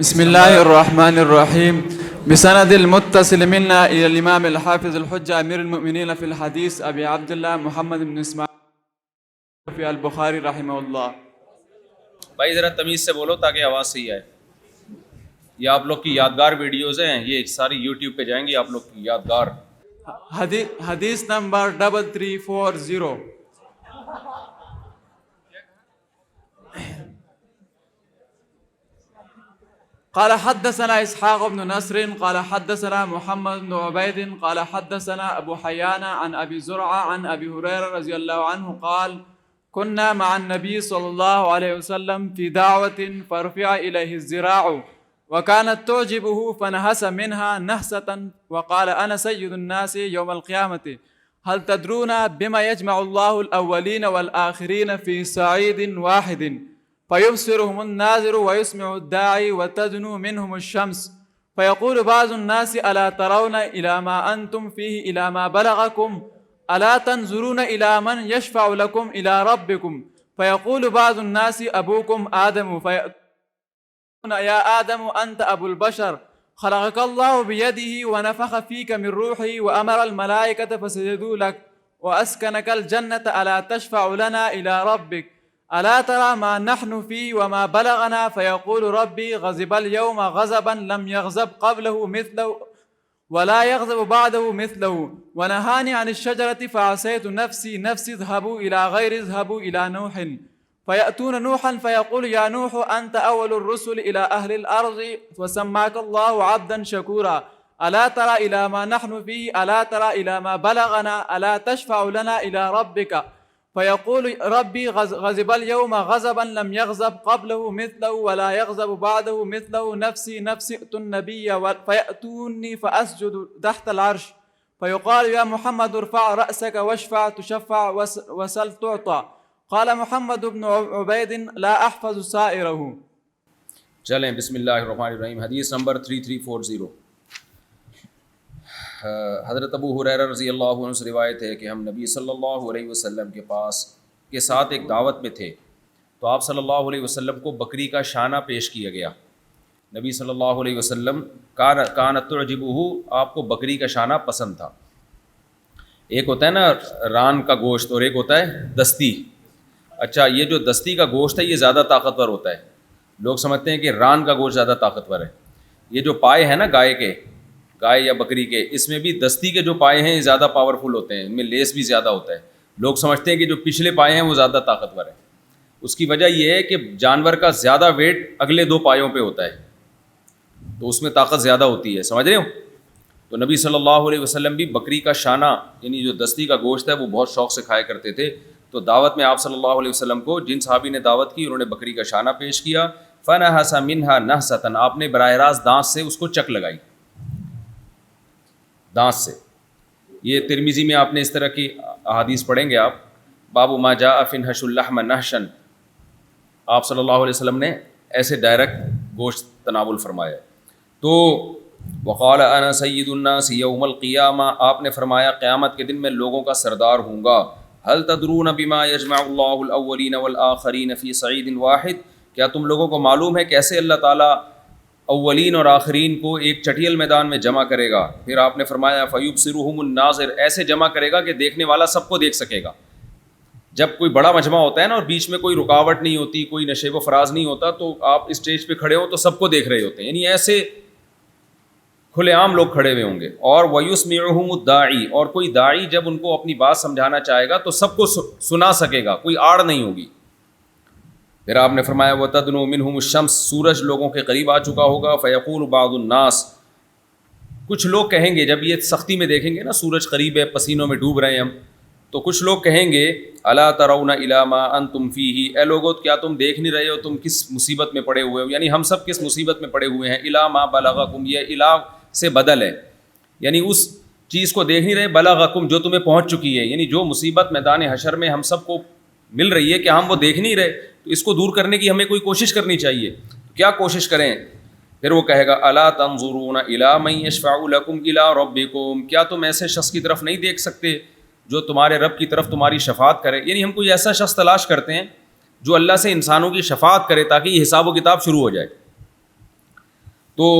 بسم الله الرحمن الرحيم. بسند المتصل منا إلى الإمام الحافظ الحجة أمير المؤمنين في الحديث أبي عبد الله محمد بن إسماعيل في البخاري رحمه الله. بھائی ذرا تمیز سے بولو تاکہ آواز صحیح آئے. یہ آپ لوگ کی یادگار ویڈیوز ہیں، یہ ساری یوٹیوب پہ جائیں گی آپ لوگ کی یادگار. حدیث نمبر 3340. قال حدثنا إسحاق بن نصر قال حدثنا محمد بن عبيد قال حدثنا أبو حيان عن أبي زرعة عن أبي هريرة رضي الله عنه قال كنا مع النبي صلى الله عليه وسلم في دعوة فرفع إليه الذراع وكانت تعجبه فنهس منها نهسة وقال أنا سيد الناس يوم القيامة هل تدرون بما يجمع الله الأولين والآخرين في صعيد واحد فيبصرهم الناظر ويسمع الداعي وتدنو منهم الشمس فيقول بعض الناس ألا ترون إلى ما أنتم فيه إلى ما بلغكم ألا تنظرون إلى من يشفع لكم إلى ربكم فيقول بعض الناس أبوكم آدم فيقولون يا آدم أنت أبو البشر خلقك الله بيده ونفخ فيك من روحه وأمر الملائكة فسجدوا لك وأسكنك الجنة ألا تشفع لنا إلى ربك ألا ترى ما نحن فيه وما بلغنا فيقول ربي غضب اليوم غضبا لم يغضب قبله مثله ولا يغضب بعده مثله ونهاني عن الشجرة فعصيت نفسي اذهبوا إلى غير اذهبوا إلى نوح فيأتون نوحا فيقول يا نوح أنت أول الرسل إلى أهل الأرض وسماك الله عبدا شكورا ألا ترى إلى ما نحن فيه ألا ترى إلى ما بلغنا ألا تشفع لنا إلى ربك فيقول ربي غضب اليوم غضبا لم يغضب قبله مثله ولا يغضب بعده مثله نفسي ائت النبي فيأتوني فأسجد تحت العرش فيقال يا محمد ارفع رأسك واشفع تشفع وسل تعطى قال محمد بن عبيد لا أحفظ سائره. چلیں بسم اللہ الرحمن الرحیم. حدیث نمبر 3340. حضرت ابو ہریرہ رضی اللہ عنہ سے روایت ہے کہ ہم نبی صلی اللہ علیہ وسلم کے ساتھ ایک دعوت میں تھے تو آپ صلی اللہ علیہ وسلم کو بکری کا شانہ پیش کیا گیا. نبی صلی اللہ علیہ وسلم کانت تعجبہ، آپ کو بکری کا شانہ پسند تھا. ایک ہوتا ہے نا ران کا گوشت اور ایک ہوتا ہے دستی. اچھا، یہ جو دستی کا گوشت ہے یہ زیادہ طاقتور ہوتا ہے. لوگ سمجھتے ہیں کہ ران کا گوشت زیادہ طاقتور ہے. یہ جو پائے ہیں نا گائے یا بکری کے، اس میں بھی دستی کے جو پائے ہیں یہ زیادہ پاورفل ہوتے ہیں، ان میں لیس بھی زیادہ ہوتا ہے. لوگ سمجھتے ہیں کہ جو پچھلے پائے ہیں وہ زیادہ طاقتور ہیں. اس کی وجہ یہ ہے کہ جانور کا زیادہ ویٹ اگلے دو پایوں پہ ہوتا ہے تو اس میں طاقت زیادہ ہوتی ہے. سمجھ رہے ہو؟ تو نبی صلی اللہ علیہ وسلم بھی بکری کا شانہ یعنی جو دستی کا گوشت ہے وہ بہت شوق سے کھایا کرتے تھے. تو دعوت میں آپ صلی اللہ علیہ وسلم کو جن صحابی نے دعوت کی انہوں نے بکری کا شانہ پیش کیا. فنہس منہا نہسۃ، آپ نے براہ راست دانت سے اس کو چک لگائی، دانت سے. یہ ترمذی میں آپ نے اس طرح کی احادیث پڑھیں گے آپ. باب ما جاء فی انحش اللحم نحشا، آپ صلی اللہ علیہ وسلم نے ایسے ڈائریکٹ گوشت تناول فرمایا. تو وقال انا سید الناس یوم القیامہ، آپ نے فرمایا قیامت کے دن میں لوگوں کا سردار ہوں گا. هل تدرون بما يجمع الله الاولین والآخرین فی صعید واحد، کیا تم لوگوں کو معلوم ہے کیسے اللہ تعالیٰ اولین اور آخرین کو ایک چٹیل میدان میں جمع کرے گا؟ پھر آپ نے فرمایا فیبصرهم الناظر، ایسے جمع کرے گا کہ دیکھنے والا سب کو دیکھ سکے گا. جب کوئی بڑا مجمع ہوتا ہے نا اور بیچ میں کوئی رکاوٹ نہیں ہوتی، کوئی نشیب و فراز نہیں ہوتا، تو آپ اسٹیج پہ کھڑے ہو تو سب کو دیکھ رہے ہوتے ہیں، یعنی ایسے کھلے عام لوگ کھڑے ہوئے ہوں گے. اور وَيُسْمِعُهُمُ الدَّاعِي، اور کوئی داعی جب ان کو اپنی بات سمجھانا چاہے گا تو سب کو سنا سکے گا، کوئی آڑ نہیں ہوگی. پھر آپ نے فرمایا وَتَدْنُو مِنْهُمُ الشَّمْسُ، سورج لوگوں کے قریب آ چکا ہوگا. فَيَقُولُ بَعْضُ النَّاسِ، کچھ لوگ کہیں گے، جب یہ سختی میں دیکھیں گے نا سورج قریب ہے، پسینوں میں ڈوب رہے ہیں ہم، تو کچھ لوگ کہیں گے أَلَا تَرَوْنَ إِلَى مَا أَنْتُمْ فِيهِ، اے لوگو کیا تم دیکھ نہیں رہے ہو تم کس مصیبت میں پڑے ہوئے ہو؟ یعنی ہم سب کس مصیبت میں پڑے ہوئے ہیں. إِلَى مَا بَلَغَكُمْ، یہ إِلَى سے بدل ہے، یعنی اس چیز کو دیکھ نہیں رہے. بلغکم، جو تمہیں پہنچ چکی ہے، یعنی جو مصیبت میدان حشر میں ہم سب کو مل رہی ہے کہ ہم وہ دیکھ نہیں رہے، تو اس کو دور کرنے کی ہمیں کوئی کوشش کرنی چاہیے. کیا کوشش کریں؟ پھر وہ کہے گا الا تنظرون الی من یشفع لکم الی ربکم، کیا تم ایسے شخص کی طرف نہیں دیکھ سکتے جو تمہارے رب کی طرف تمہاری شفاعت کرے؟ یعنی ہم کوئی ایسا شخص تلاش کرتے ہیں جو اللہ سے انسانوں کی شفاعت کرے تاکہ یہ حساب و کتاب شروع ہو جائے. تو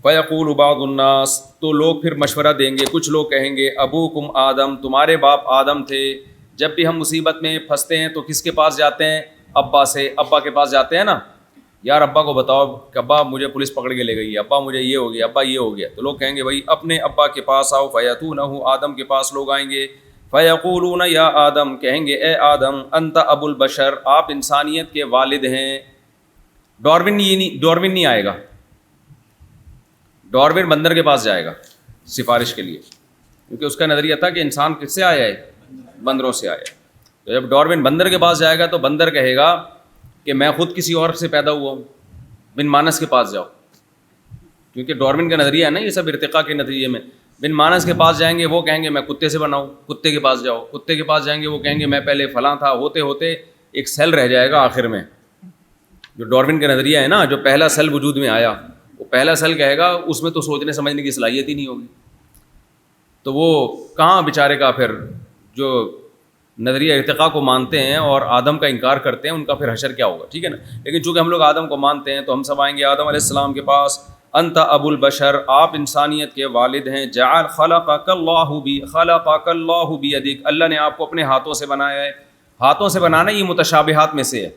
فیقول بعض الناس، تو لوگ پھر مشورہ دیں گے، کچھ لوگ کہیں گے ابوکم آدم، تمہارے باپ آدم تھے، جب بھی ہم مصیبت میں پھنستے ہیں تو کس کے پاس جاتے ہیں؟ ابا سے، ابا کے پاس جاتے ہیں نا، یار ابا کو بتاؤ کہ ابا مجھے پولیس پکڑ کے لے گئی ہے، ابا مجھے یہ ہو گیا، ابا یہ ہو گیا، تو لوگ کہیں گے بھائی اپنے ابا کے پاس آؤ، فیاتونہ، آدم کے پاس لوگ آئیں گے، فیقولون یا آدم، کہیں گے اے آدم، انت ابو البشر، آپ انسانیت کے والد ہیں۔ ڈاروین نہیں آئے گا، ڈاروین بندر کے پاس جائے گا سفارش کے لیے، کیونکہ اس کا نظریہ تھا کہ انسان کس سے آیا ہے؟ بندروں سے آیا ہے۔ تو جب ڈاروین بندر کے پاس جائے گا تو بندر کہے گا کہ میں خود کسی اور سے پیدا ہوا ہوں، بن مانس کے پاس جاؤ، کیونکہ ڈاروین کا نظریہ ہے نا یہ سب ارتقاء کے نتیجے میں۔ بن مانس کے پاس جائیں گے، وہ کہیں گے میں کتے سے بنا ہوں، کتے کے پاس جاؤ، کتے کے پاس جائیں گے، وہ کہیں گے میں پہلے فلاں تھا، ہوتے ہوتے ایک سیل رہ جائے گا آخر میں، جو ڈاروین کا نظریہ ہے نا، جو پہلا سیل وجود میں آیا، وہ پہلا سیل کہے گا اس میں تو سوچنے سمجھنے کی صلاحیت ہی نہیں ہوگی، تو وہ کہاں بیچارے کا پھر جو نظریہ ارتقاء کو مانتے ہیں اور آدم کا انکار کرتے ہیں ان کا پھر حشر کیا ہوگا، ٹھیک ہے نا۔ لیکن چونکہ ہم لوگ آدم کو مانتے ہیں تو ہم سب آئیں گے آدم علیہ السلام کے پاس، انت ابو البشر، آپ انسانیت کے والد ہیں، جعل خلقک اللہ بیدک، اللہ نے آپ کو اپنے ہاتھوں سے بنایا ہے۔ ہاتھوں سے بنانا یہ متشابہات میں سے ہے،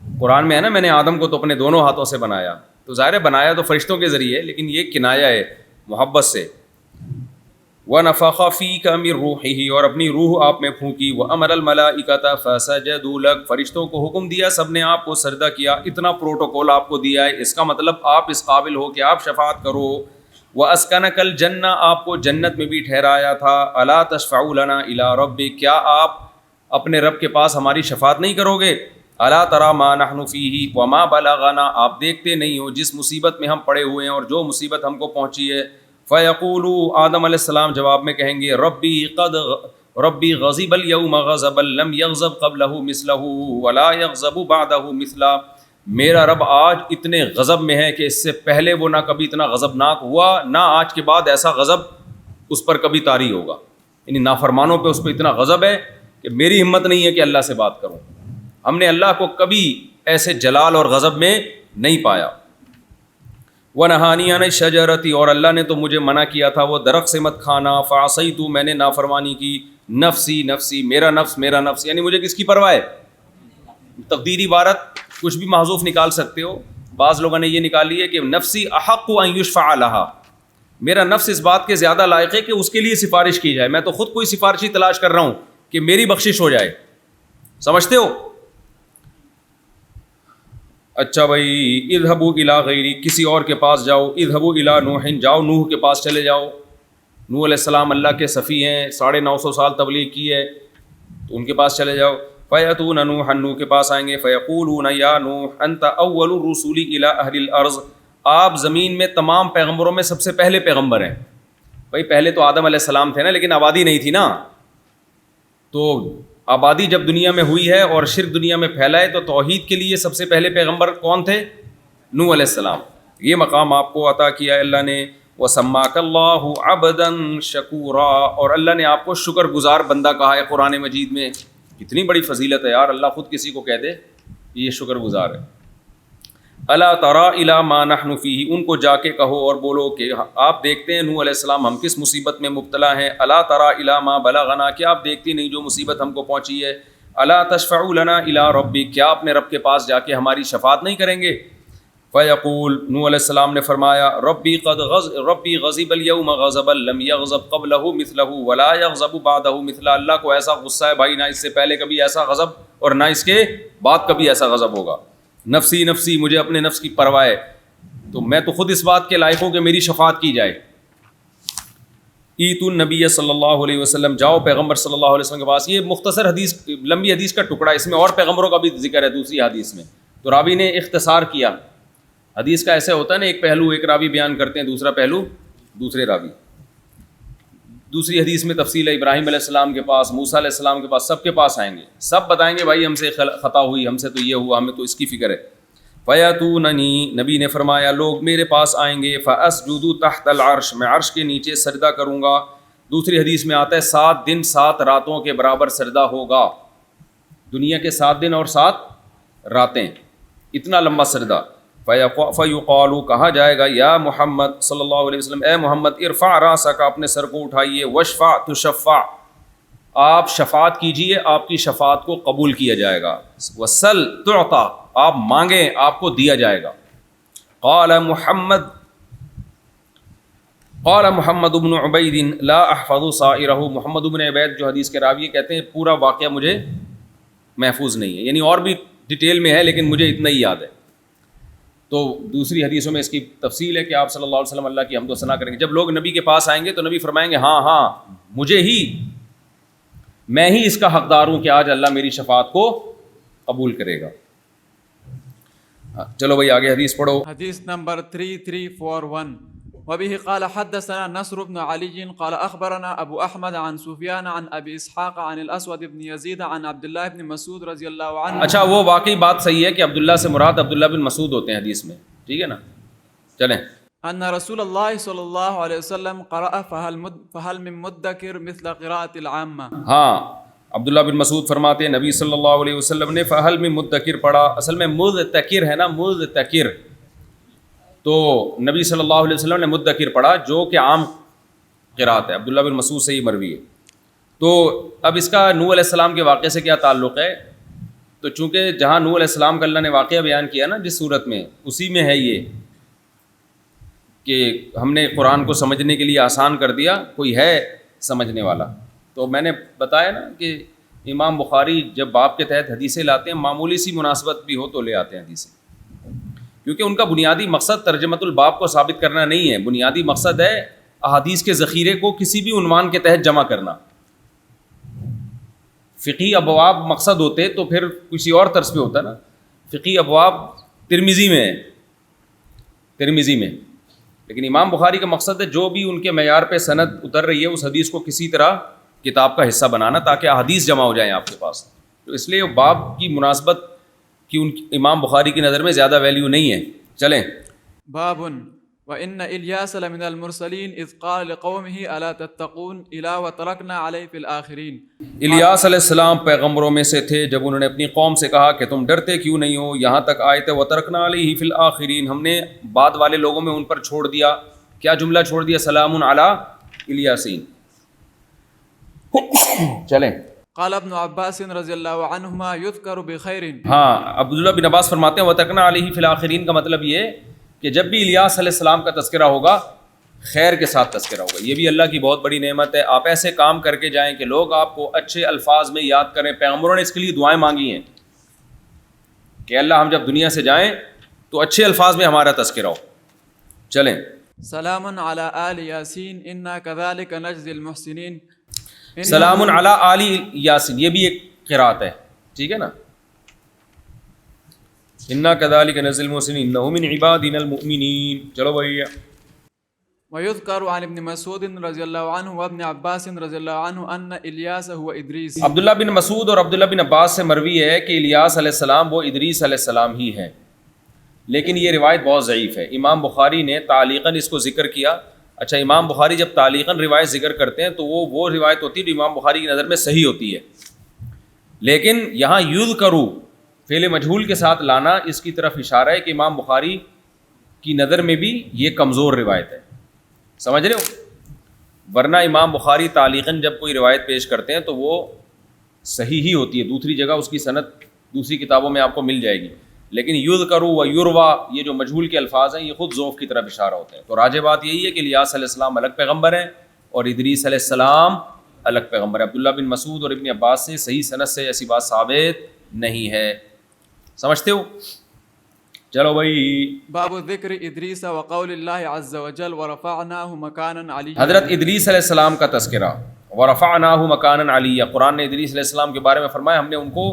قرآن میں ہے نا میں نے آدم کو تو اپنے دونوں ہاتھوں سے بنایا، تو ظاہر ہے بنایا تو فرشتوں کے ذریعے، لیکن یہ کنایا ہے محبت سے۔ وَنَفَخَ فِيكَ مِن رُوحِهِ، اور اپنی روح آپ میں پھونکی، وَأَمَرَ الْمَلَائِكَةَ فَسَجَدُوا لَكَ، فرشتوں کو حکم دیا، سب نے آپ کو سجدہ کیا، اتنا پروٹوکول آپ کو دیا ہے، اس کا مطلب آپ اس قابل ہو کہ آپ شفاعت کرو۔ وَأَسْكَنَكَ الْجَنَّةَ، آپ کو جنت میں بھی ٹھہرایا تھا۔ أَلَا تَشْفَعُ لَنَا إِلَىٰ رَبِّكَ، کیا آپ اپنے رب کے پاس ہماری شفاعت نہیں کرو گے؟ أَلَا تَرَىٰ مَا نَحْنُ فِيهِ وَمَا بَلَغَنَا، آپ دیکھتے نہیں ہو جس مصیبت میں ہم پڑے ہوئے ہیں اور جو مصیبت ہم کو پہنچی ہے۔ فَيَقُولُوا، آدم علیہ السلام جواب میں کہیں گے ربی غضب اليوم غضبا لم يغضب قبلہ مثلہ ولا يغضب بعدہ مثلہ، میرا رب آج اتنے غضب میں ہے کہ اس سے پہلے وہ نہ کبھی اتنا غضبناک ہوا، نہ آج کے بعد ایسا غضب اس پر کبھی طاری ہوگا، یعنی نافرمانوں پہ اس پہ اتنا غضب ہے کہ میری ہمت نہیں ہے کہ اللہ سے بات کروں، ہم نے اللہ کو کبھی ایسے جلال اور غضب میں نہیں پایا۔ وَنَهَانِي عَنِ الشَّجَرَةِ، اور اللہ نے تو مجھے منع کیا تھا وہ درخت سے مت کھانا، فَعَصَيْتُ، میں نے نافرمانی کی، نفسی نفسی، میرا نفس، یعنی مجھے کس کی پرواہ ہے؟ تقدیری عبارت کچھ بھی محذوف نکال سکتے ہو، بعض لوگوں نے یہ نکالی ہے کہ نفسی احق ان یشفع لہا، میرا نفس اس بات کے زیادہ لائق ہے کہ اس کے لیے سفارش کی جائے، میں تو خود کوئی سفارشی تلاش کر رہا ہوں کہ میری بخشش ہو جائے، سمجھتے ہو؟ اچھا بھائی، اذهبوا الى غیری، کسی اور کے پاس جاؤ، اذهبوا الى نوح، جاؤ نوح کے پاس چلے جاؤ، نوح علیہ السلام اللہ کے صفی ہیں، 950 سال تبلیغ کی ہے، تو ان کے پاس چلے جاؤ۔ فیأتون نوحا، نوح کے پاس آئیں گے، فیقولون یا نوح انت اول الرسول الى اہل الارض، آپ زمین میں تمام پیغمبروں میں سب سے پہلے پیغمبر ہیں۔ بھائی پہلے تو آدم علیہ السلام تھے نا، لیکن آبادی نہیں تھی نا، تو آبادی جب دنیا میں ہوئی ہے اور شرک دنیا میں پھیلا ہے تو توحید کے لیے سب سے پہلے پیغمبر کون تھے؟ نوح علیہ السلام۔ یہ مقام آپ کو عطا کیا ہے اللہ نے۔ وَسَمَّاكَ اللَّهُ عَبْدًا شَكُورًا، اور اللہ نے آپ کو شکر گزار بندہ کہا ہے قرآن مجید میں۔ کتنی بڑی فضیلت ہے یار، اللہ خود کسی کو کہہ دے یہ شکر گزار ہے۔ أَلَا تَرَىٰ إِلَىٰ مَا نَحْنُ فِيهِ، ان کو جا کے کہو اور بولو کہ آپ دیکھتے ہیں نوح علیہ السلام ہم کس مصیبت میں مبتلا ہیں۔ أَلَا تَرَىٰ إِلَىٰ مَا بَلَغَنَا، کیا آپ دیکھتی نہیں جو مصیبت ہم کو پہنچی ہے۔ أَلَا تَشْفَعُ لَنَا إِلَىٰ رَبِّكَ، کیا اپنے رب کے پاس جا کے ہماری شفاعت نہیں کریں گے؟ فیقول، نوح علیہ السلام نے فرمایا ربی غضب اليوم غضبا لم يغضب قبلہ مثلہ ولا يغضب بعدہ مثلہ، اللہ کو ایسا غصہ ہے بھائی، نہ اس سے پہلے کبھی ایسا غضب اور نہ اس کے بعد کبھی ایسا غضب ہوگا۔ نفسی نفسی، مجھے اپنے نفس کی پرواہ ہے، تو میں تو خود اس بات کے لائق ہوں کہ میری شفاعت کی جائے۔ ایت النبی صلی اللہ علیہ وسلم، جاؤ پیغمبر صلی اللہ علیہ وسلم کے پاس۔ یہ مختصر حدیث، لمبی حدیث کا ٹکڑا، اس میں اور پیغمبروں کا بھی ذکر ہے دوسری حدیث میں، تو راوی نے اختصار کیا۔ حدیث کا ایسے ہوتا ہے نا، ایک پہلو ایک راوی بیان کرتے ہیں، دوسرا پہلو دوسرے راوی۔ دوسری حدیث میں تفصیل ہے، ابراہیم علیہ السلام کے پاس، موسیٰ علیہ السلام کے پاس، سب کے پاس آئیں گے، سب بتائیں گے بھائی ہم سے خطا ہوئی، ہم سے تو یہ ہوا، ہمیں تو اس کی فکر ہے۔ فیاتوننی، نبی نے فرمایا لوگ میرے پاس آئیں گے، فاسجد تحت العرش، میں عرش کے نیچے سجدہ کروں گا۔ دوسری حدیث میں آتا ہے 7 دن 7 راتوں کے برابر سجدہ ہوگا، دنیا کے 7 دن اور 7 راتیں، اتنا لمبا سجدہ۔ فیقال کہا جائے گا یا محمد صلی اللہ علیہ وسلم، اے محمد ارفع راسک اپنے سر کو اٹھائیے، واشفع تشفع آپ شفاعت کیجئے آپ کی شفاعت کو قبول کیا جائے گا، وسل تعطى آپ مانگیں آپ کو دیا جائے گا۔ قال محمد بن عبید لا احفظ صائرہ، محمد بن عبید جو حدیث کے راوی کہتے ہیں پورا واقعہ مجھے محفوظ نہیں ہے، یعنی اور بھی ڈیٹیل میں ہے لیکن مجھے اتنا ہی یاد ہے۔ تو دوسری حدیثوں میں اس کی تفصیل ہے کہ آپ صلی اللہ علیہ وسلم اللہ کی حمد و ثنا کریں گے، جب لوگ نبی کے پاس آئیں گے تو نبی فرمائیں گے ہاں ہاں میں ہی اس کا حقدار ہوں کہ آج اللہ میری شفاعت کو قبول کرے گا۔ چلو بھائی آگے حدیث پڑھو۔ حدیث نمبر 3341 وبه قال حدثنا نصر بن علي قال أخبرنا أبو أحمد عن سفيان عن أبي إسحاق عن الأسود بن يزيد عن عبد الله بن مسعود رضی اللہ عنہ۔ اچھا وہ واقعی بات صحیح ہے کہ عبداللہ سے مراد عبداللہ بن مسعود ہوتے ہیں حدیث میں، ٹھیک ہے نا، چلیں۔ ان رسول اللہ صلی اللہ علیہ وسلم قرأ فهل من مدکر مثل قراءة العامة۔ ہاں عبداللہ بن مسعود فرماتے ہیں نبی صلی اللہ علیہ وسلم نے فہل میں مدکر پڑھا، اصل میں مدتکر ہے نا، مدتکر، تو نبی صلی اللہ علیہ وسلم نے مدکر پڑھا جو کہ عام قرات ہے، عبداللہ بن مسعود سے ہی مروی ہے۔ تو اب اس کا نوح علیہ السلام کے واقعے سے کیا تعلق ہے؟ تو چونکہ جہاں نوح علیہ السلام کا اللہ نے واقعہ بیان کیا نا جس صورت میں، اسی میں ہے یہ کہ ہم نے قرآن کو سمجھنے کے لیے آسان کر دیا، کوئی ہے سمجھنے والا۔ تو میں نے بتایا نا کہ امام بخاری جب باب کے تحت حدیثیں لاتے ہیں معمولی سی مناسبت بھی ہو تو لے آتے ہیں حدیثیں، کیونکہ ان کا بنیادی مقصد ترجمۃ الباب کو ثابت کرنا نہیں ہے، بنیادی مقصد ہے احادیث کے ذخیرے کو کسی بھی عنوان کے تحت جمع کرنا۔ فقہی ابواب مقصد ہوتے تو پھر کسی اور طرز پہ ہوتا نا، فقہی ابواب ترمذی میں ہے، ترمذی میں، لیکن امام بخاری کا مقصد ہے جو بھی ان کے معیار پہ سند اتر رہی ہے اس حدیث کو کسی طرح کتاب کا حصہ بنانا تاکہ احادیث جمع ہو جائیں آپ کے پاس۔ تو اس لیے باب کی مناسبت کی ان امام بخاری کی نظر میں زیادہ ویلیو نہیں ہے۔ چلیں باب وَإِنَّ إِلْيَاسَ لَمِنَ الْمُرْسَلِينَ إِذْ قَالَ لِقَوْمِهِ أَلَا تَتَّقُونَ إِلَىٰ وَتَرَكْنَا عَلَيْهِ فِي الْآخِرِينَ۔ الیاس علیہ السلام پیغمبروں میں سے تھے، جب انہوں نے اپنی قوم سے کہا کہ تم ڈرتے کیوں نہیں ہو، یہاں تک آئے تھے وَتَرَكْنَا عَلَيْهِ فِي الْآخِرِينَ، ہم نے بعد والے لوگوں میں ان پر چھوڑ دیا، کیا جملہ چھوڑ دیا؟ سلام علی الیاسین۔ چلیں۔ قال ابن عباس رضی اللہ عنہما یذکر بخیر۔ ہاں عبداللہ بن عباس فرماتے ہیں وَتَرَكْنَا عَلَيْهِ فِي الْآخِرِينَ کا مطلب یہ کہ جب بھی الیاس علیہ السلام کا تذکرہ ہوگا خیر کے ساتھ تذکرہ ہوگا، یہ بھی اللہ کی بہت بڑی نعمت ہے۔ آپ ایسے کام کر کے جائیں کہ لوگ آپ کو اچھے الفاظ میں یاد کریں، پیغمبروں نے اس کے لیے دعائیں مانگی ہیں کہ اللہ ہم جب دنیا سے جائیں تو اچھے الفاظ میں ہمارا تذکرہ ہو۔ چلیں۔ سلام علی آل یاسین انا کذالک نجزی المحسنین۔ سلام علی آل یاسین یہ بھی ایک قرات ہے، ٹھیک ہے نا، انا کذالک نجزی المحسنین انہ من عبادنا المؤمنین۔ چلو بھائی۔ ويذكر عن ابن مسعود رضی اللہ عنہ وابن عباس رضی اللہ عنہ ان الیاس هو ادریس۔ عبداللہ بن مسعود اور عبداللہ بن عباس سے مروی ہے کہ الیاس علیہ السلام وہ ادریس علیہ السلام ہی ہیں، لیکن یہ روایت بہت ضعیف ہے۔ امام بخاری نے تعلیقاً اس کو ذکر کیا۔ اچھا امام بخاری جب تعلیقاً روایت ذکر کرتے ہیں تو وہ روایت ہوتی ہے جو امام بخاری کی نظر میں صحیح ہوتی ہے، لیکن یہاں یذکروا فعل مجہول کے ساتھ لانا اس کی طرف اشارہ ہے کہ امام بخاری کی نظر میں بھی یہ کمزور روایت ہے، سمجھ رہے ہو؟ ورنہ امام بخاری تعلیقاً جب کوئی روایت پیش کرتے ہیں تو وہ صحیح ہی ہوتی ہے، دوسری جگہ اس کی سند دوسری کتابوں میں آپ کو مل جائے گی، لیکن یذکروا و یروا یہ جو مجہول کے الفاظ ہیں یہ خود ضعف کی طرف اشارہ ہوتے ہیں۔ تو راجح بات یہی ہے کہ الیاس علیہ السلام الگ پیغمبر ہیں اور ادریس علیہ السلام الگ پیغمبر ہے۔ عبداللہ بن مسعود اور ابن عباس سے صحیح سند سے ایسی بات ثابت نہیں ہے، سمجھتے ہو؟ چلو بھائی۔ باب ذکر ادریس وقول اللہ عز وجل ورفعناہ مکانا علیہ۔ حضرت ادریس علیہ السلام کا تذکرہ، ورفعناہ مکانا علیہ، قرآن نے ادریس علیہ السلام کے بارے میں فرمایا ہم نے ان کو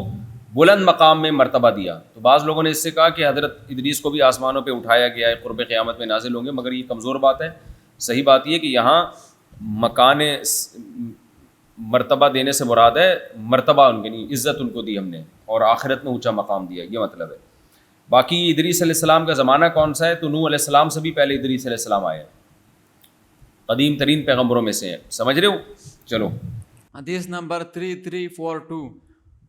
بلند مقام میں مرتبہ دیا۔ تو بعض لوگوں نے اس سے کہا کہ حضرت ادریس کو بھی آسمانوں پہ اٹھایا گیا ہے، قرب قیامت میں نازل ہوں گے، مگر یہ کمزور بات ہے۔ صحیح بات یہ کہ یہاں مکان مرتبہ دینے سے مراد ہے مرتبہ ان کے نہیں، عزت ان کو دی ہم نے اور آخرت میں اونچا مقام دیا، یہ مطلب ہے۔ باقی ادریس علیہ السلام کا زمانہ کون سا ہے؟ تو نوح علیہ السلام سے بھی پہلے ادریس علیہ السلام آئے ہیں، قدیم ترین پیغمبروں میں سے ہیں، سمجھ رہے ہو؟ چلو۔ حدیث نمبر 3342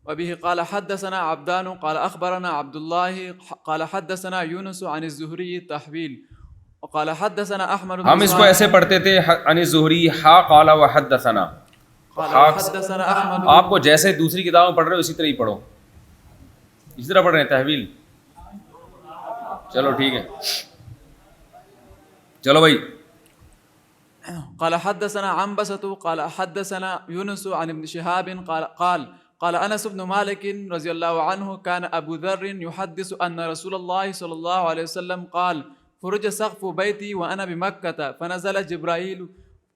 وبه قال حدثنا عبدان قال أخبرنا عبد الله قال حدثنا يونس عن الزهري تحويل وقال حدثنا أحمد بن ہم اس کو ایسے پڑھتے تھے عن الزہری حا قال وحدثنا. قال حدثنا أحمد. آپ کو جیسے دوسری کتابوں میں پڑھ رہے ہو اسی طرح ہی پڑھو, اسی طرح پڑھ رہے ہیں تحویل. چلو ٹھیک ہے, چلو بھائی. قال حدثنا عنبسة قال حدثنا يونس عن ابن شهاب قال أنس بن مالك رضي الله عنه كان أبو ذر يحدث أن رسول الله صلى الله عليه وسلم قال فرج سقف بيتي وأنا بمكة فنزل جبرائيل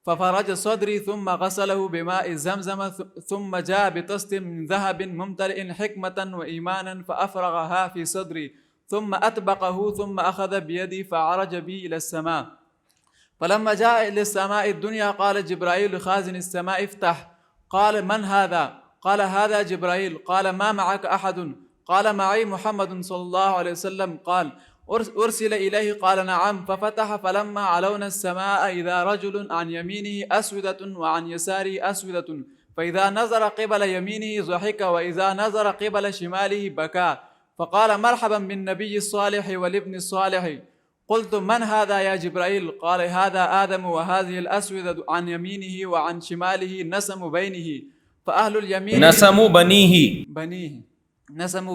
ففرج صدري ثم غسله بماء زمزم ثم جاء بطست من ذهب ممتلئ حكمة وإيمانا فأفرغها في صدري ثم أطبقه ثم أخذ بيدي فعرج بي إلى السماء فلما جاء إلى السماء الدنيا قال جبرائيل لخازن السماء افتح. قال من هذا؟ قال هذا جبرائيل. قال ما معك أحد؟ قال معي محمد صلى الله عليه وسلم. قال أرسل إليه؟ قال نعم. ففتح فلما علونا السماء إذا رجل عن يمينه أسودة وعن يساره أسودة فإذا نظر قبل يمينه ضحك وإذا نظر قبل شماله بكى فقال مرحبا بالنبي الصالح والابن الصالح. قلت من هذا يا جبرائيل؟ قال هذا آدم وهذه الأسودة عن يمينه وعن شماله نسم بينه فأهل اليمين نسم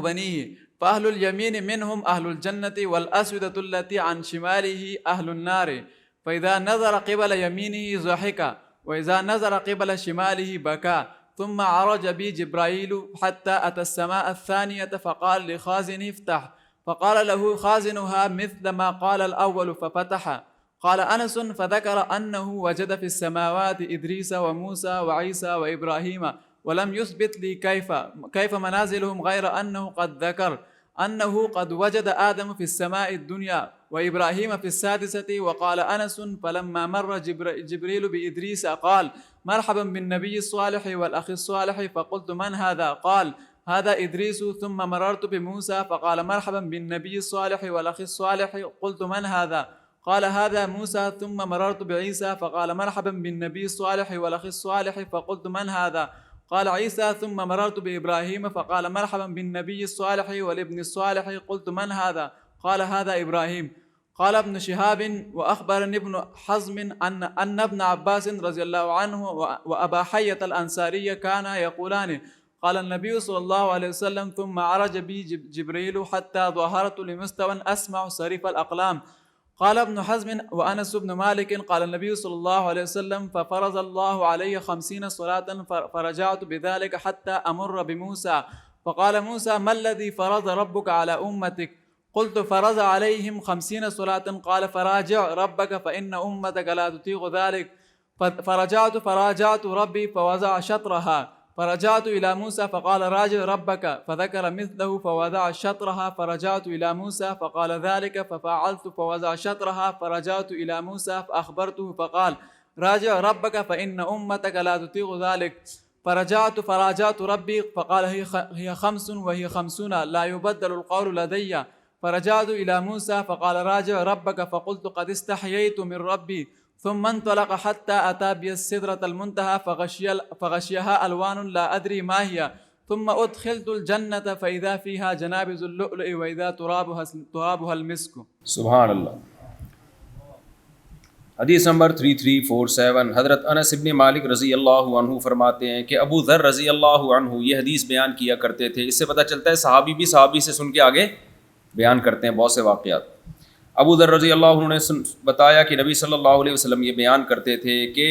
بنيه فأهل اليمين منهم أهل الجنة والأسودة التي عن شماله أهل النار فإذا نظر قبل يمينه ضحك وإذا نظر قبل شماله بكى. ثم عرج بي جبرائيل حتى أتى السماء الثانية فقال لخازن افتح فقال له خازنها مثل ما قال الأول ففتح. قال أنس فذكر أنه وجد في السماوات إدريس وموسى وعيسى وإبراهيم ولم يثبت لي كيف منازلهم غير أنه قد ذكر أنه قد وجد آدم في السماء الدنيا وإبراهيم في السادسة. وقال أنس فلما مر جبريل بإدريس قال مرحبا بالنبي الصالح والأخ الصالح. فقلت من هذا؟ قال هذا إدريس. ثم مررت بموسى فقال مرحبا بالنبي الصالح والأخ الصالح. قلت من هذا؟ قال هذا موسى. ثم مررت بعيسى فقال مرحبا بالنبي الصالح والأخ الصالح. فقلت من هذا؟ قال عيسى. ثم مررت بإبراهيم فقال مرحبا بالنبي الصالح والابن الصالح. قلت من هذا؟ قال هذا إبراهيم. قال ابن شهاب وأخبرني ابن حزم أن ابن عباس رضي الله عنه وأبا حية الأنصاري كانا يقولان قال النبي صلى الله عليه وسلم ثم عرج بي جبريل حتى ظهرت لمستوى أسمع صريف الأقلام. قال ابن حزم وأنس بن مالك قال النبي صلى الله عليه وسلم ففرض الله علي 50 صلاة فرجعت بذلك حتى أمر بموسى فقال موسى ما الذي فرض ربك على أمتك؟ قلت فرض عليهم 50 صلاة. قال فراجع ربك فإن أمتك لا تطيق ذلك. فراجعت ربي فوضع شطرها. فرجعت إلى موسى فقال راجع ربك فذكر مثله فوضع شطرها. فرجعت إلى موسى فقال ذلك ففعلت فوضع شطرها. فرجعت إلى موسى فأخبرته فقال راجع ربك فإن أمتك لا تطيق ذلك. فراجعت ربي فقال هي 5 وهي 50 لا يبدل القول لدي. فرجعت إلى موسى فقال راجع ربك فقلت قد استحييت من ربي. ثم انطلق حتى أتى بي السدرة المنتهى فغشيها ألوان لا أدري ما هي. ثم أدخلت الجنة فإذا فيها جنابذ اللؤلؤ وإذا ترابها المسك. سبحان اللہ. حدیث نمبر 3347. حضرت انس ابن مالک رضی اللہ عنہ فرماتے ہیں کہ ابو ذر رضی اللہ عنہ یہ حدیث بیان کیا کرتے تھے. اس سے پتہ چلتا ہے صحابی بھی صحابی سے سن کے آگے بیان کرتے ہیں بہت سے واقعات. ابو ذر رضی اللہ عنہ نے بتایا کہ نبی صلی اللہ علیہ وسلم یہ بیان کرتے تھے کہ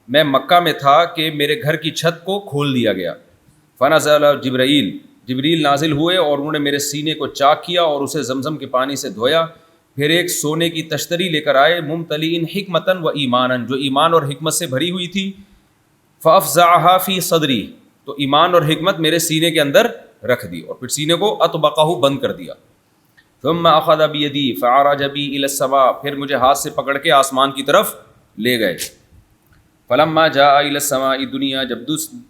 میں مکہ میں تھا کہ میرے گھر کی چھت کو کھول دیا گیا. فنزل جبریل نازل ہوئے اور انہوں نے میرے سینے کو چاک کیا اور اسے زمزم کے پانی سے دھویا. پھر ایک سونے کی تشتری لے کر آئے ممتلئن حکمتاً و ایماناً جو ایمان اور حکمت سے بھری ہوئی تھی. فافزعها فی صدری تو ایمان اور حکمت میرے سینے کے اندر رکھ دی اور پھر سینے کو اطبقہ بند کر دیا. ثم اخذ بیدی فعرج بی الی السماء پھر مجھے ہاتھ سے پکڑ کے آسمان کی طرف لے گئے. فلما جاء الی السماء الدنیا جب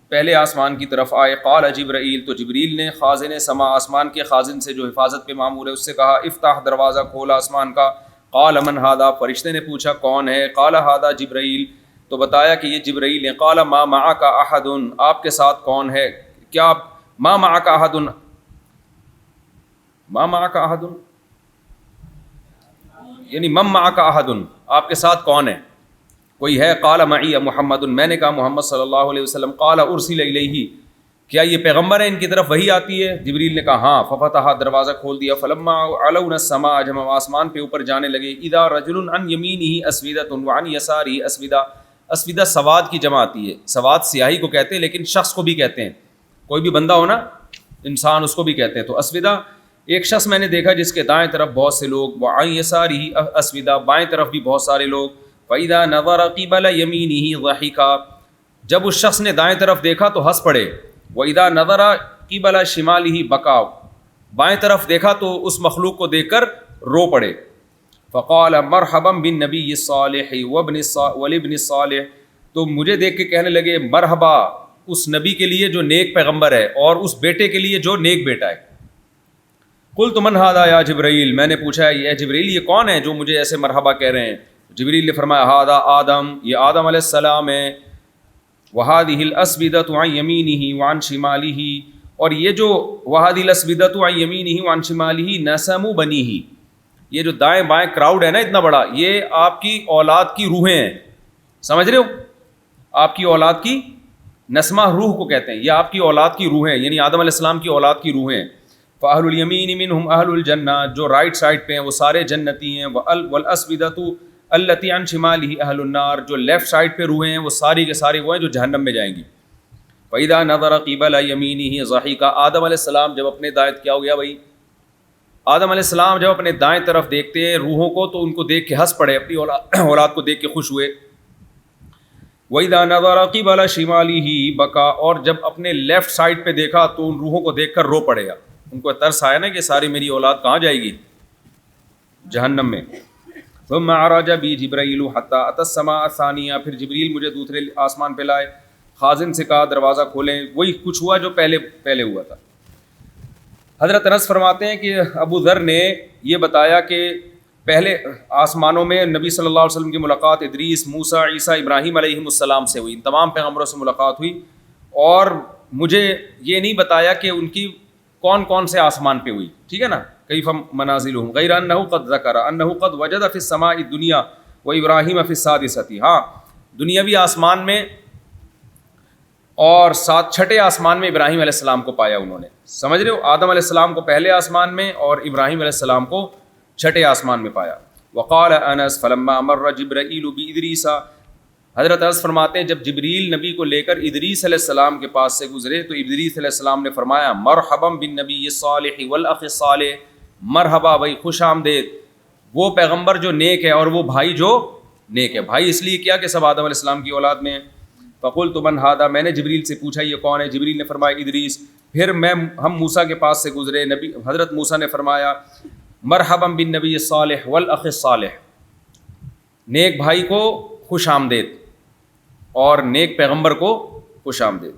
پہلے آسمان کی طرف آئے قال جبرائیل تو جبریل نے خازن سما آسمان کے خازن سے جو حفاظت پہ معمور ہے اس سے کہا افتح دروازہ کھول آسمان کا. قال من هذا فرشتے نے پوچھا کون ہے؟ قال هذا جبرائیل تو بتایا کہ یہ جبرائیل ہے. قال ما معك احد آپ کے ساتھ کون ہے؟ کیا ما معك احد ما معك احد یعنی من معك احد آپ کے ساتھ کون ہے، کوئی ہے؟ قال معي محمد، میں نے کہا محمد صلی اللہ علیہ وسلم۔ قال ارسل الیہ، کیا یہ پیغمبر ہے، ان کی طرف وحی آتی ہے؟ جبریل نے کہا ہاں۔ ففتح، دروازہ کھول دیا۔ فلما علونا السماء، جب ہم آسمان پہ اوپر جانے لگے، اذا رجل عن یمینہ اسودۃ وعن یسارہ اسودہ، اسودہ سواد کی جمع آتی ہے، سواد سیاہی کو کہتے ہیں لیکن شخص کو بھی کہتے ہیں، کوئی بھی بندہ ہو نا انسان، اس کو بھی کہتے ہیں۔ تو اسودہ ایک شخص میں نے دیکھا جس کے دائیں طرف بہت سے لوگ، وعن یسارہ اسودہ، بائیں طرف بھی بہت سارے لوگ۔ فاذا نظر قبل یمینہ ضحکا، جب اس شخص نے دائیں طرف دیکھا تو ہنس پڑے۔ وَإِذَا نَظَرَ قِبَلَ شِمَالِهِ بَكَى، بائیں طرف دیکھا تو اس مخلوق کو دیکھ کر رو پڑے۔ فَقَالَ مَرْحَبًا بِالنَّبِيِّ الصَّالِحِ وَالِابْنِ الصَّالِحِ، تو مجھے دیکھ کے کہنے لگے مرحبا اس نبی کے لیے جو نیک پیغمبر ہے اور اس بیٹے کے لیے جو نیک بیٹا ہے۔ قُلْتُ مَنْ هَذَا يَا جبرائیل، میں نے پوچھا اے جبرائیل یہ کون ہے جو مجھے ایسے مرحبا کہہ رہے ہیں؟ جبریل نے فرمایا هذا آدم، یہ آدم علیہ السلام ہے۔ وَهَذِهِ الْأَسْوِدَةُ عَنْ يَمِينِهِ وَعَنْ شِمَالِهِ، اور یہ جو وَهَذِهِ الْأَسْوِدَةُ عَنْ يَمِينِهِ وَعَنْ شِمَالِهِ نَسَمُ بَنِيهِ، یہ جو دائیں بائیں کراؤڈ ہے نا اتنا بڑا، یہ آپ کی اولاد کی روحیں ہیں، سمجھ رہے ہو؟ آپ کی اولاد کی نسمہ روح کو کہتے ہیں، یہ آپ کی اولاد کی روحیں، یعنی آدم علیہ السلام کی اولاد کی روحیں۔ فَأَهْلُ الْيَمِينِ مِنْهُمْ أَهْلُ الْجَنَّةِ، جو رائٹ سائڈ پہ ہیں وہ سارے جنتی ہیں۔ وَالْأَسْوِدَةُ الَّتِي عَنْ شِمَالِهِ أَهْلُ النَّارِ، جو لیفٹ سائڈ پہ روحیں ہیں وہ ساری کے ساری وہ ہیں جو جہنم میں جائیں گی۔ فَإِذَا نَظَرَ قِبَلَ يَمِينِهِ ضَحِكَ، آدم علیہ السلام جب اپنے دائیں، کیا ہو گیا بھائی؟ آدم علیہ السلام جب اپنے دائیں طرف دیکھتے ہیں روحوں کو تو ان کو دیکھ کے ہنس پڑے، اپنی اولاد کو دیکھ کے خوش ہوئے۔ وَإِذَا نَظَرَ قِبَلَ شِمَالِهِ بَكَى، اور جب اپنے لیفٹ سائڈ پہ دیکھا تو ان روحوں کو دیکھ کر رو پڑے گا، ان کو ترس آیا نا کہ ساری میری اولاد کہاں جائے گی؟ جہنم میں۔ ثم عرج بی جبرائیل حتی اتی السماء الثانیہ، پھر جبریل مجھے دوسرے آسمان پہ لائے۔ خازن سے کہا دروازہ کھولیں، وہی کچھ ہوا جو پہلے ہوا تھا۔ حضرت انس فرماتے ہیں کہ ابو ذر نے یہ بتایا کہ پہلے آسمانوں میں نبی صلی اللہ علیہ وسلم کی ملاقات ادریس، موسیٰ، عیسیٰ، ابراہیم علیہم السلام سے ہوئی، ان تمام پیغمبروں سے ملاقات ہوئی، اور مجھے یہ نہیں بتایا کہ ان کی کون کون سے آسمان پہ ہوئی، ٹھیک ہے نا، کیف منازلہم، غیر انہ قد ذکر انہ قد وجد فی السماء الدنیا و ابراہیم فی السادسۃ، ہاں دنیاوی آسمان میں اور چھٹے آسمان میں ابراہیم علیہ السلام کو پایا انہوں نے، سمجھ رہے ہو؟ آدم علیہ السلام کو پہلے آسمان میں اور ابراہیم علیہ السلام کو چھٹے آسمان میں پایا۔ وقال انس فلما مر جبرائیل بادریس، حضرت انس فرماتے ہیں جب جبریل نبی کو لے کر ادریس علیہ السلام کے پاس سے گزرے تو ادریس علیہ السلام نے فرمایا مرحبا بالنبی الصالح والاخ الصالح، مرحبا بھائی، خوش آمدید وہ پیغمبر جو نیک ہے اور وہ بھائی جو نیک ہے۔ بھائی اس لیے کیا کہ سب آدم علیہ السلام کی اولاد میں ہیں۔ فقلت من ھذا، میں نے جبریل سے پوچھا یہ کون ہے؟ جبریل نے فرمایا ادریس۔ پھر ہم موسیٰ کے پاس سے گزرے، حضرت موسیٰ نے فرمایا مرحبا بالنبی الصالح والاخ الصالح، نیک بھائی کو خوش آمدید اور نیک پیغمبر کو خوش آمدید۔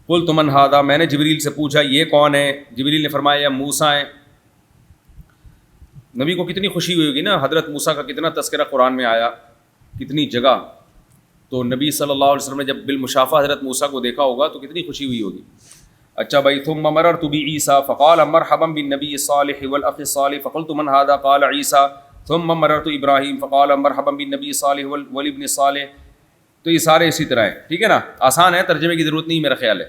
قلت من ھذا، میں نے جبریل سے پوچھا یہ کون ہے؟ جبریل نے فرمایا موسیٰ ہیں۔ نبی کو کتنی خوشی ہوئی ہوگی نا، حضرت موسیٰ کا کتنا تذکرہ قرآن میں آیا، کتنی جگہ، تو نبی صلی اللہ علیہ وسلم نے جب بالمشافہ حضرت موسیٰ کو دیکھا ہوگا تو کتنی خوشی ہوئی ہوگی۔ اچھا بھائی، ثم مررت بعیسیٰ فقال مرحبا بالنبی الصالح والاخ الصالح فقلت من ھذا قال عیسیٰ ثم مررت ابراہیم فقال مرحبا بالنبی الصالح والابن الصالح۔ تو یہ سارے اسی طرح ہیں، ٹھیک ہے نا، آسان ہے، ترجمے کی ضرورت نہیں میرا خیال ہے۔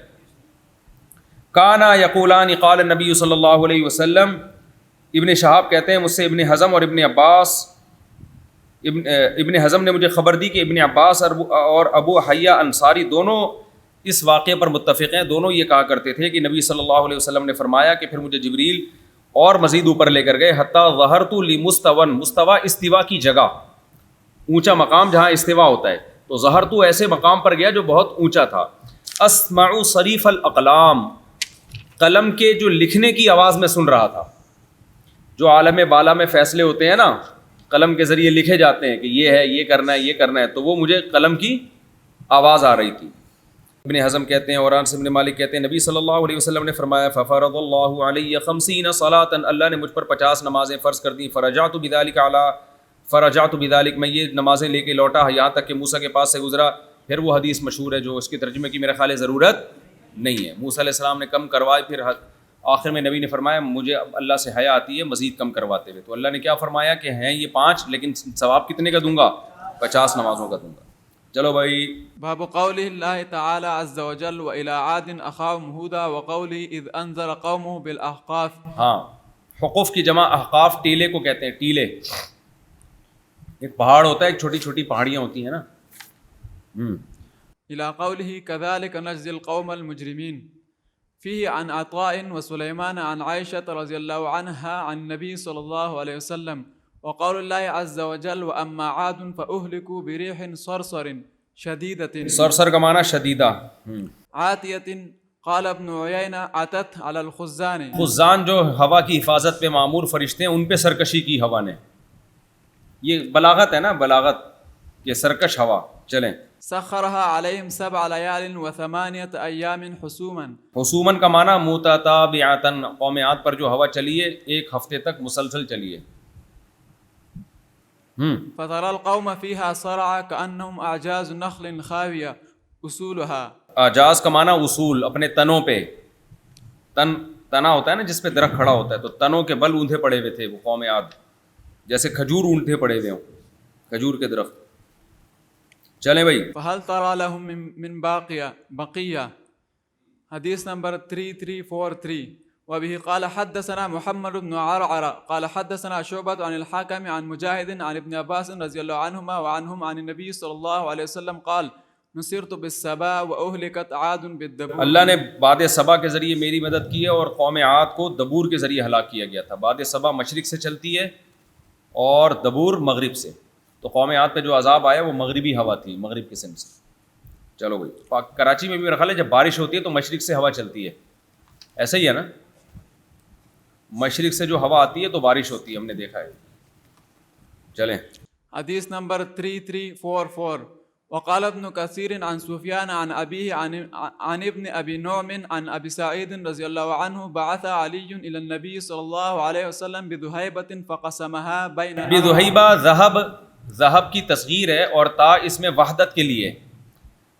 کانا یقولان قال النبی صلی اللہ علیہ وسلم، ابن شہاب کہتے ہیں مجھ سے ابن حزم اور ابن عباس، ابن حزم نے مجھے خبر دی کہ ابن عباس اور ابو حیہ انصاری دونوں اس واقعے پر متفق ہیں، دونوں یہ کہا کرتے تھے کہ نبی صلی اللہ علیہ وسلم نے فرمایا کہ پھر مجھے جبریل اور مزید اوپر لے کر گئے، حتیٰ ظہرت لمستون، مستوی استوا کی جگہ، اونچا مقام جہاں استوا ہوتا ہے، تو ظہرت ایسے مقام پر گیا جو بہت اونچا تھا، اسمع صریف الاقلام، قلم کے جو لکھنے کی آواز میں سن رہا تھا، جو عالم بالا میں فیصلے ہوتے ہیں نا، قلم کے ذریعے لکھے جاتے ہیں کہ یہ ہے، یہ کرنا ہے، یہ کرنا ہے، تو وہ مجھے قلم کی آواز آ رہی تھی۔ ابن حزم کہتے ہیں اور انس بن مالک کہتے ہیں نبی صلی اللہ علیہ وسلم نے فرمایا ففرض اللہ علی 50 صلاۃ، اللہ نے مجھ پر 50 نمازیں فرض کر دیں، فرجعت بذلک، میں یہ نمازیں لے کے لوٹا یہاں تک کہ موسیٰ کے پاس سے گزرا۔ پھر وہ حدیث مشہور ہے جو اس کے ترجمے کی میرا خیال ہے ضرورت نہیں ہے. موسیٰ علیہ السلام نے کم کروائے, پھر آخر میں نبی نے فرمایا مجھے اب اللہ سے حیا آتی ہے مزید کم کرواتے ہوئے. تو اللہ نے کیا فرمایا کہ ہیں یہ 5 لیکن ثواب کتنے کا دوں گا؟ 50 نمازوں کا دوں گا. چلو بھائی. باب قوله الله تعالى عز وجل وإلى عاد أخاهم هودا وقوله إذ أنذر قومه بالأحقاف. ہاں, حقوف کی جمع احقاف ٹیلے کو کہتے ہیں. ٹیلے ایک پہاڑ ہوتا ہے, ایک چھوٹی چھوٹی پہاڑیاں ہوتی ہیں نا. إلى قوله كذلك نجزي القوم المجرمين. فيه عن عطاء وسليمان عن عائشة رضي الله عنها عن النبي صلى الله عليه وسلم وقول الله عز وجل وأما عاد فأهلكوا بريح صرصر شديدة. صرصر کا معنی شدیدہ. عاتية. قال ابن عيينة عتت على الخزان. خزان جو ہوا کی حفاظت پہ مامور فرشتے ہیں ان پہ سرکشی کی ہوا نے. یہ بلاغت ہے نا, بلاغت, یہ سرکش ہوا. چلیں. سخرها عليهم 7 ليال و8 أيام حسوما. حسومن کا معنی متتابعتن, قوم عاد پر جو ہوا چلی ہے ایک ہفتے تک مسلسل چلی ہے. فترى القوم فيها صرعى كأنهم أعجاز نخل خاوية أصولها. اعجاز کا معنی اصول, اپنے تنوں پہ. تنا ہوتا ہے نا جس پہ درخت کھڑا ہوتا ہے, تو تنوں کے بل اونھے پڑے ہوئے تھے وہ قوم عاد, جیسے کھجور اونھے پڑے ہوئے ہوں, کھجور کے درخت. چلیں بھائی. فهل ترى لهم من بقية. حدیث نمبر 3343. وبه قال حدثنا محمد بن عرعر قال حدثنا شعبة عن الحاكم عن مجاهد عن ابن عباس رضي الله عنهما وعنهم عن النبي صلى الله عليه وسلم قال نصرت بالسبا وأهلكت عاد بالدبور. اللہ نے باد سبا کے ذریعے میری مدد کی ہے اور قوم عاد کو دبور کے ذریعے ہلاک کیا گیا تھا. باد سبا مشرق سے چلتی ہے اور دبور مغرب سے. تو قوم عاد پہ جو عذاب آیا وہ مغربی ہوا تھی, مغرب کی سمت سے. چلو بھائی. کراچی میں بھی میرا خیال ہے جب بارش ہوتی ہے تو مشرق سے ہوا چلتی ہے, ایسا ہی ہے نا, مشرق سے جو ہوا آتی ہے تو بارش ہوتی ہے, ہم نے دیکھا ہے. چلیں. حدیث نمبر 3344. وقال ابن كثير عن سفيان عن أبيه عن ابن أبي نعم عن أبي سعيد رضي الله عنه بعث علي إلى النبي صلى الله عليه وسلم بذهيبة فقسمها بين. بذهيبة ذهب کی تصغیر ہے اور تا اس میں وحدت کے لیے,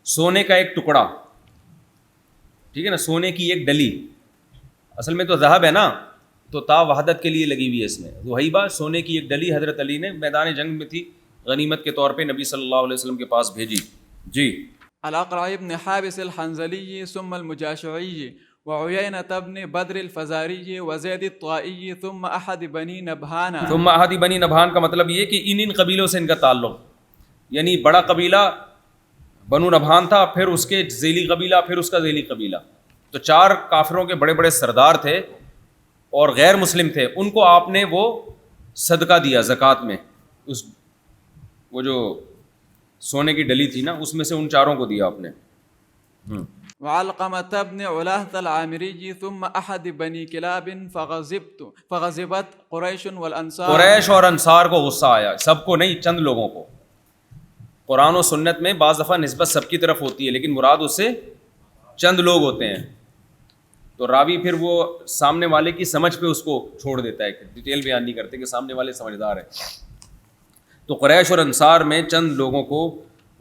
سونے کا ایک ٹکڑا, ٹھیک ہے نا, سونے کی ایک ڈلی. اصل میں تو ذهب ہے نا, تو تا وحدت کے لیے لگی ہوئی ہے اس میں. ذهيبة سونے کی ایک ڈلی حضرت علی نے میدان جنگ میں تھی, غنیمت کے طور پہ نبی صلی اللہ علیہ وسلم کے پاس بھیجی. جی. الاقرع بن حابس الحنظلی ثم المجاشعی وعیینة بن بدر الفزاری وزید الطائی ثم احد بنی نبہان. ثم احد بنی نبہان کا مطلب یہ کہ ان قبیلوں سے ان کا تعلق, یعنی بڑا قبیلہ بنو نبہان تھا, پھر اس کے ذیلی قبیلہ, پھر اس کا ذیلی قبیلہ. تو 4 کافروں کے بڑے بڑے سردار تھے اور غیر مسلم تھے, ان کو آپ نے وہ صدقہ دیا زکوٰۃ میں. اس وہ جو سونے کی ڈلی تھی نا اس میں سے ان 4 کو دیا آپ نے. وعلقمة بن علاهة العامري ثم أحد بني كلاب فغضبت قریش والانصار. قریش اور انصار کو غصہ آیا, سب کو نہیں, چند لوگوں کو. قرآن و سنت میں بعض دفعہ نسبت سب کی طرف ہوتی ہے لیکن مراد اس سے چند لوگ ہوتے ہیں. تو راوی پھر وہ سامنے والے کی سمجھ پہ اس کو چھوڑ دیتا ہے, ڈیٹیل بیان نہیں کرتے کہ سامنے والے سمجھدار ہیں. تو قریش اور انصار میں چند لوگوں کو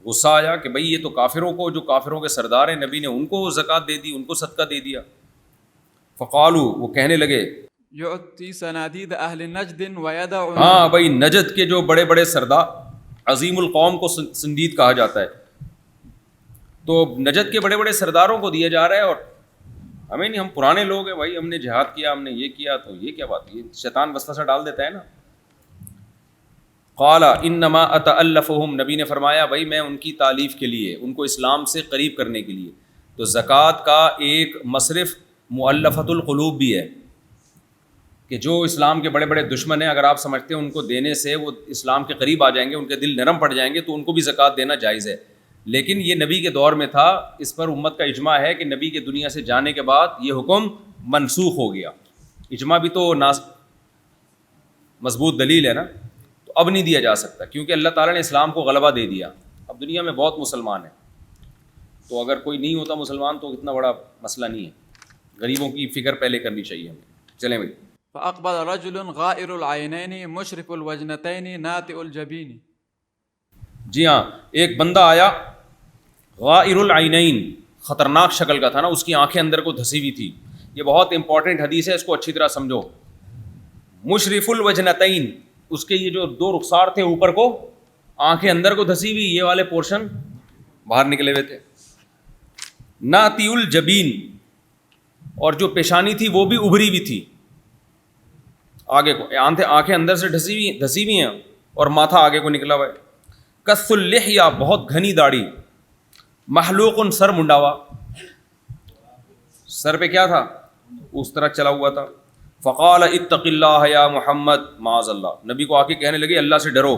غصہ آیا کہ بھئی یہ تو کافروں کو, جو کافروں کے سردار ہیں, نبی نے ان کو زکوٰۃ دے دی, ان کو صدقہ دے دیا. فقالو, وہ کہنے لگے, یعطی صنادید اہل نجد ویدع. ہاں بھئی نجد کے جو بڑے بڑے سردار, عظیم القوم کو سندید کہا جاتا ہے, تو نجد کے بڑے بڑے سرداروں کو دیا جا رہا ہے اور ہمیں نہیں, ہم پرانے لوگ ہیں بھائی, ہم نے جہاد کیا, ہم نے یہ کیا, تو یہ کیا بات ہے, یہ شیطان وسوسہ ڈال دیتا ہے نا. قال انما اتالفهم, نبی نے فرمایا بھائی میں ان کی تعلیف کے لیے, ان کو اسلام سے قریب کرنے کے لیے. تو زکوٰۃ کا ایک مصرف مؤلفۃ القلوب بھی ہے کہ جو اسلام کے بڑے بڑے دشمن ہیں, اگر آپ سمجھتے ہیں ان کو دینے سے وہ اسلام کے قریب آ جائیں گے, ان کے دل نرم پڑ جائیں گے, تو ان کو بھی زکوٰۃ دینا جائز ہے. لیکن یہ نبی کے دور میں تھا, اس پر امت کا اجماع ہے کہ نبی کے دنیا سے جانے کے بعد یہ حکم منسوخ ہو گیا. اجماع بھی تو مضبوط دلیل ہے نا, تو اب نہیں دیا جا سکتا کیونکہ اللہ تعالیٰ نے اسلام کو غلبہ دے دیا. اب دنیا میں بہت مسلمان ہیں, تو اگر کوئی نہیں ہوتا مسلمان تو اتنا بڑا مسئلہ نہیں ہے. غریبوں کی فکر پہلے کرنی چاہیے ہمیں. چلیں بھائی. فاقبل رجل غائر العینین مشرف الوجنتین ناتئ الجبین. جی ہاں, ایک بندہ آیا غائر العینین, خطرناک شکل کا تھا نا, اس کی آنکھیں اندر کو دھسی ہوئی تھی. یہ بہت امپورٹنٹ حدیث ہے, اس کو اچھی طرح سمجھو. مشرف الوجنتین, اس کے یہ جو دو رخسار تھے اوپر کو, آنکھیں اندر کو دھسی ہوئی, یہ والے پورشن باہر نکلے ہوئے تھے. ناتی الجبین, اور جو پیشانی تھی وہ بھی ابھری ہوئی تھی آگے کو, آنکھیں اندر سے دھسی ہوئی ہیں اور ماتھا آگے کو نکلا ہوا ہے. کث اللحیہ, بہت گھنی داڑھی. محلوق, سر منڈا ہوا, سر پہ کیا تھا, اس طرح چلا ہوا تھا. فقال اتق اللہ یا محمد معاذ اللہ, نبی کو آ کے کہنے لگے اللہ سے ڈرو.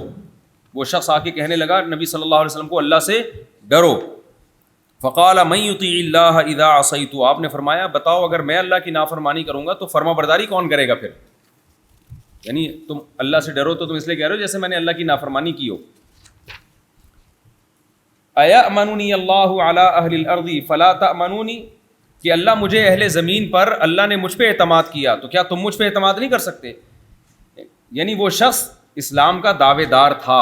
وہ شخص آ کے کہنے لگا نبی صلی اللہ علیہ وسلم کو اللہ سے ڈرو. فقال من یطیع اللہ اذا عصیت, آپ نے فرمایا بتاؤ اگر میں اللہ کی نافرمانی کروں گا تو فرما برداری کون کرے گا پھر. یعنی تم اللہ سے ڈرو تو تم اس لیے کہہ رہے ہو جیسے میں نے اللہ کی نافرمانی کی ہو. ایأمننی اللہ علی اہل الارض فلا تأمنونی, کہ اللہ مجھے اہل زمین پر, اللہ نے مجھ پہ اعتماد کیا تو کیا تم مجھ پہ اعتماد نہیں کر سکتے. یعنی وہ شخص اسلام کا دعوے دار تھا,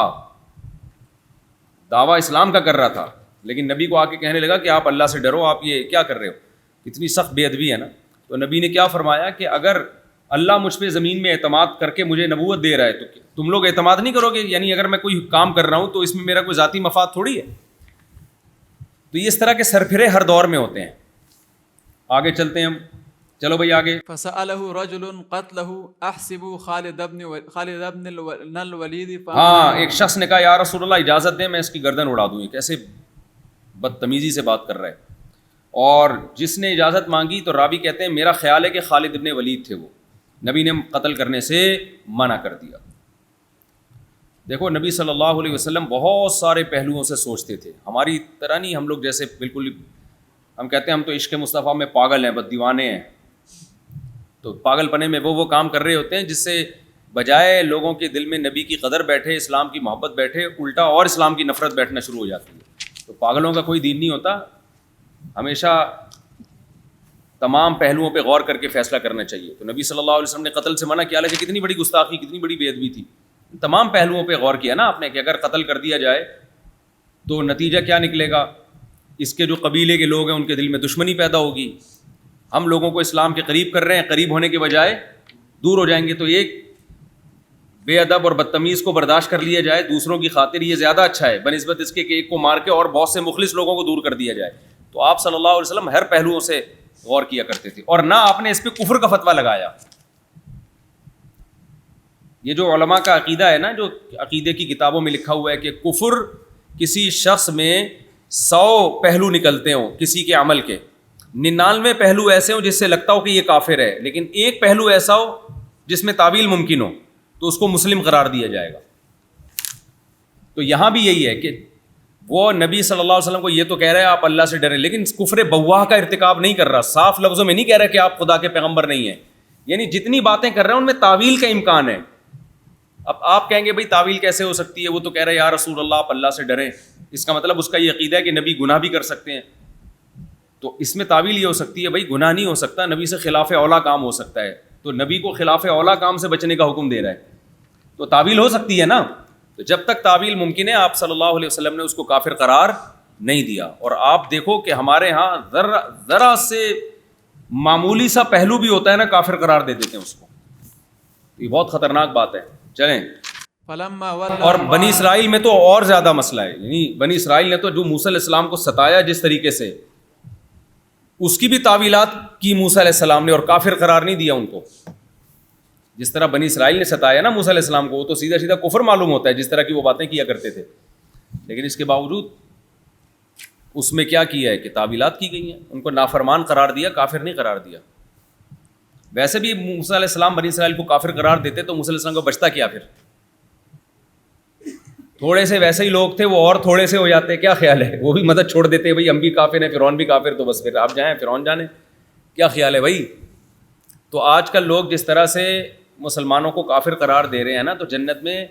دعویٰ اسلام کا کر رہا تھا, لیکن نبی کو آ کے کہنے لگا کہ آپ اللہ سے ڈرو, آپ یہ کیا کر رہے ہو, اتنی سخت بے ادبی ہے نا. تو نبی نے کیا فرمایا کہ اگر اللہ مجھ پہ زمین میں اعتماد کر کے مجھے نبوت دے رہا ہے تو تم لوگ اعتماد نہیں کرو گے. یعنی اگر میں کوئی کام کر رہا ہوں تو اس میں میرا کوئی ذاتی مفاد تھوڑی ہے. تو یہ اس طرح کے سرپھرے ہر دور میں ہوتے ہیں. آگے چلتے ہیں ہم, چلو بھائی آگے. فسأله رجل قتله احسب خالد بن الولید. ہاں, ایک شخص نے کہا یا رسول اللہ اجازت دیں میں اس کی گردن اڑا دوں, یہ کیسے بدتمیزی سے بات کر رہا ہے. اور جس نے اجازت مانگی تو راوی کہتے ہیں میرا خیال ہے کہ خالد ابن ولید تھے, وہ نبی نے قتل کرنے سے منع کر دیا. دیکھو نبی صلی اللہ علیہ وسلم بہت سارے پہلوؤں سے سوچتے تھے, ہماری طرح نہیں. ہم لوگ جیسے بالکل ہم کہتے ہیں ہم تو عشق مصطفیٰ میں پاگل ہیں, بد دیوانے ہیں, تو پاگل پنے میں وہ کام کر رہے ہوتے ہیں جس سے بجائے لوگوں کے دل میں نبی کی قدر بیٹھے, اسلام کی محبت بیٹھے, الٹا اور اسلام کی نفرت بیٹھنا شروع ہو جاتی ہے. تو پاگلوں کا کوئی دین نہیں ہوتا. ہمیشہ تمام پہلوؤں پہ غور کر کے فیصلہ کرنا چاہیے. تو نبی صلی اللہ علیہ وسلم نے قتل سے منع کیا, لیکن کتنی بڑی گستاخی, کتنی بڑی بے ادبی تھی. تمام پہلوؤں پہ غور کیا نا آپ نے کہ اگر قتل کر دیا جائے تو نتیجہ کیا نکلے گا. اس کے جو قبیلے کے لوگ ہیں ان کے دل میں دشمنی پیدا ہوگی. ہم لوگوں کو اسلام کے قریب کر رہے ہیں, قریب ہونے کے بجائے دور ہو جائیں گے. تو ایک بے ادب اور بدتمیز کو برداشت کر لیا جائے دوسروں کی خاطر, یہ زیادہ اچھا ہے بنسبت اس کے کہ ایک کو مار کے اور بہت سے مخلص لوگوں کو دور کر دیا جائے. تو آپ صلی اللہ علیہ وسلم ہر پہلوؤں سے غور کیا کرتے تھے, اور نہ آپ نے اس پہ کفر کا فتویٰ لگایا. یہ جو علماء کا عقیدہ ہے نا, جو عقیدے کی کتابوں میں لکھا ہوا ہے کہ کفر کسی شخص میں 100 پہلو نکلتے ہوں کسی کے عمل کے, 99 پہلو ایسے ہوں جس سے لگتا ہو کہ یہ کافر ہے, لیکن ایک پہلو ایسا ہو جس میں تعویل ممکن ہو تو اس کو مسلم قرار دیا جائے گا. تو یہاں بھی یہی ہے کہ وہ نبی صلی اللہ علیہ وسلم کو یہ تو کہہ رہا ہے آپ اللہ سے ڈریں, لیکن کفر بواہ کا ارتکاب نہیں کر رہا. صاف لفظوں میں نہیں کہہ رہا کہ آپ خدا کے پیغمبر نہیں ہیں, یعنی جتنی باتیں کر رہے ہیں ان میں تعویل کا امکان ہے. اب آپ کہیں گے بھائی تعویل کیسے ہو سکتی ہے, وہ تو کہہ رہے ہیں یا رسول اللہ آپ اللہ سے ڈریں, اس کا مطلب اس کا یہ عقیدہ ہے کہ نبی گناہ بھی کر سکتے ہیں. تو اس میں تعویل یہ ہو سکتی ہے بھائی گناہ نہیں ہو سکتا, نبی سے خلاف اولا کام ہو سکتا ہے, تو نبی کو خلاف اولا کام سے بچنے کا حکم دے رہا ہے, تو تعویل ہو سکتی ہے نا. تو جب تک تعویل ممکن ہے آپ صلی اللہ علیہ وسلم نے اس کو کافر قرار نہیں دیا. اور آپ دیکھو کہ ہمارے ہاں ذرا سے معمولی سا پہلو بھی ہوتا ہے نا, کافر قرار دے دیتے ہیں اس کو. یہ بہت خطرناک بات ہے. چلیں, اور بنی اسرائیل میں تو اور زیادہ مسئلہ ہے. یعنی بنی اسرائیل نے تو جو موسیٰ علیہ السلام کو ستایا جس طریقے سے, اس کی بھی تعویلات کی موسیٰ علیہ السلام نے, اور کافر قرار نہیں دیا ان کو. جس طرح بنی اسرائیل نے ستایا نا موسیٰ علیہ السلام کو, وہ تو سیدھا سیدھا کفر معلوم ہوتا ہے جس طرح کی وہ باتیں کیا کرتے تھے, لیکن اس کے باوجود اس میں کیا کیا ہے کہ تعویلات کی گئی ہیں, ان کو نافرمان قرار دیا, کافر نہیں قرار دیا. ویسے بھی موسیٰ علیہ السلام بنی اسرائیل کو کافر قرار دیتے تو موسیٰ علیہ السلام کو بچتا کیا, پھر تھوڑے سے ویسے ہی لوگ تھے وہ اور تھوڑے سے ہو جاتے, کیا خیال ہے, وہ بھی مدد چھوڑ دیتے بھائی ہم بھی کافر ہیں, فرعون بھی کافر, تو بس پھر آپ جائیں فرعون جانے, کیا خیال ہے بھائی. تو آج کل لوگ جس طرح سے مسلمانوں کو کافر قرار دے رہے ہیں نا, تو جنت میں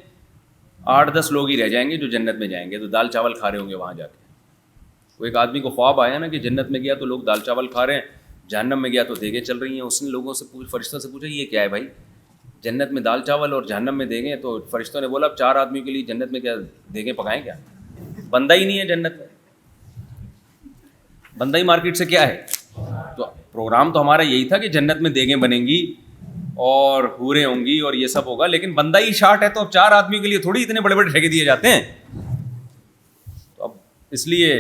8-10 لوگ ہی رہ جائیں گے جو جنت میں جائیں گے, تو دال چاول کھا رہے ہوں گے وہاں جا کے. وہ ایک آدمی کو خواب آیا نا کہ جنت میں گیا تو لوگ دال چاول کھا رہے ہیں, جہنم میں گیا تو دیگیں چل رہی ہیں. اس نے لوگوں سے فرشتوں سے پوچھا یہ کیا ہے بھائی, جنت میں دال چاول اور جہنم میں دیگیں. تو فرشتوں نے بولا اب 4 آدمیوں کے لیے جنت میں کیا دیگیں پکائیں, کیا بندہ ہی نہیں ہے جنت میں. بندائی مارکیٹ سے کیا ہے؟ تو پروگرام تو ہمارا یہی تھا کہ جنت میں دیگیں بنیں گی اور حوریں ہوں گی اور یہ سب ہوگا، لیکن بندائی شارٹ ہے تو اب 4 آدمیوں کے لیے تھوڑی اتنے بڑے بڑے ٹھیکے دیے جاتے ہیں. تو اب اس لیے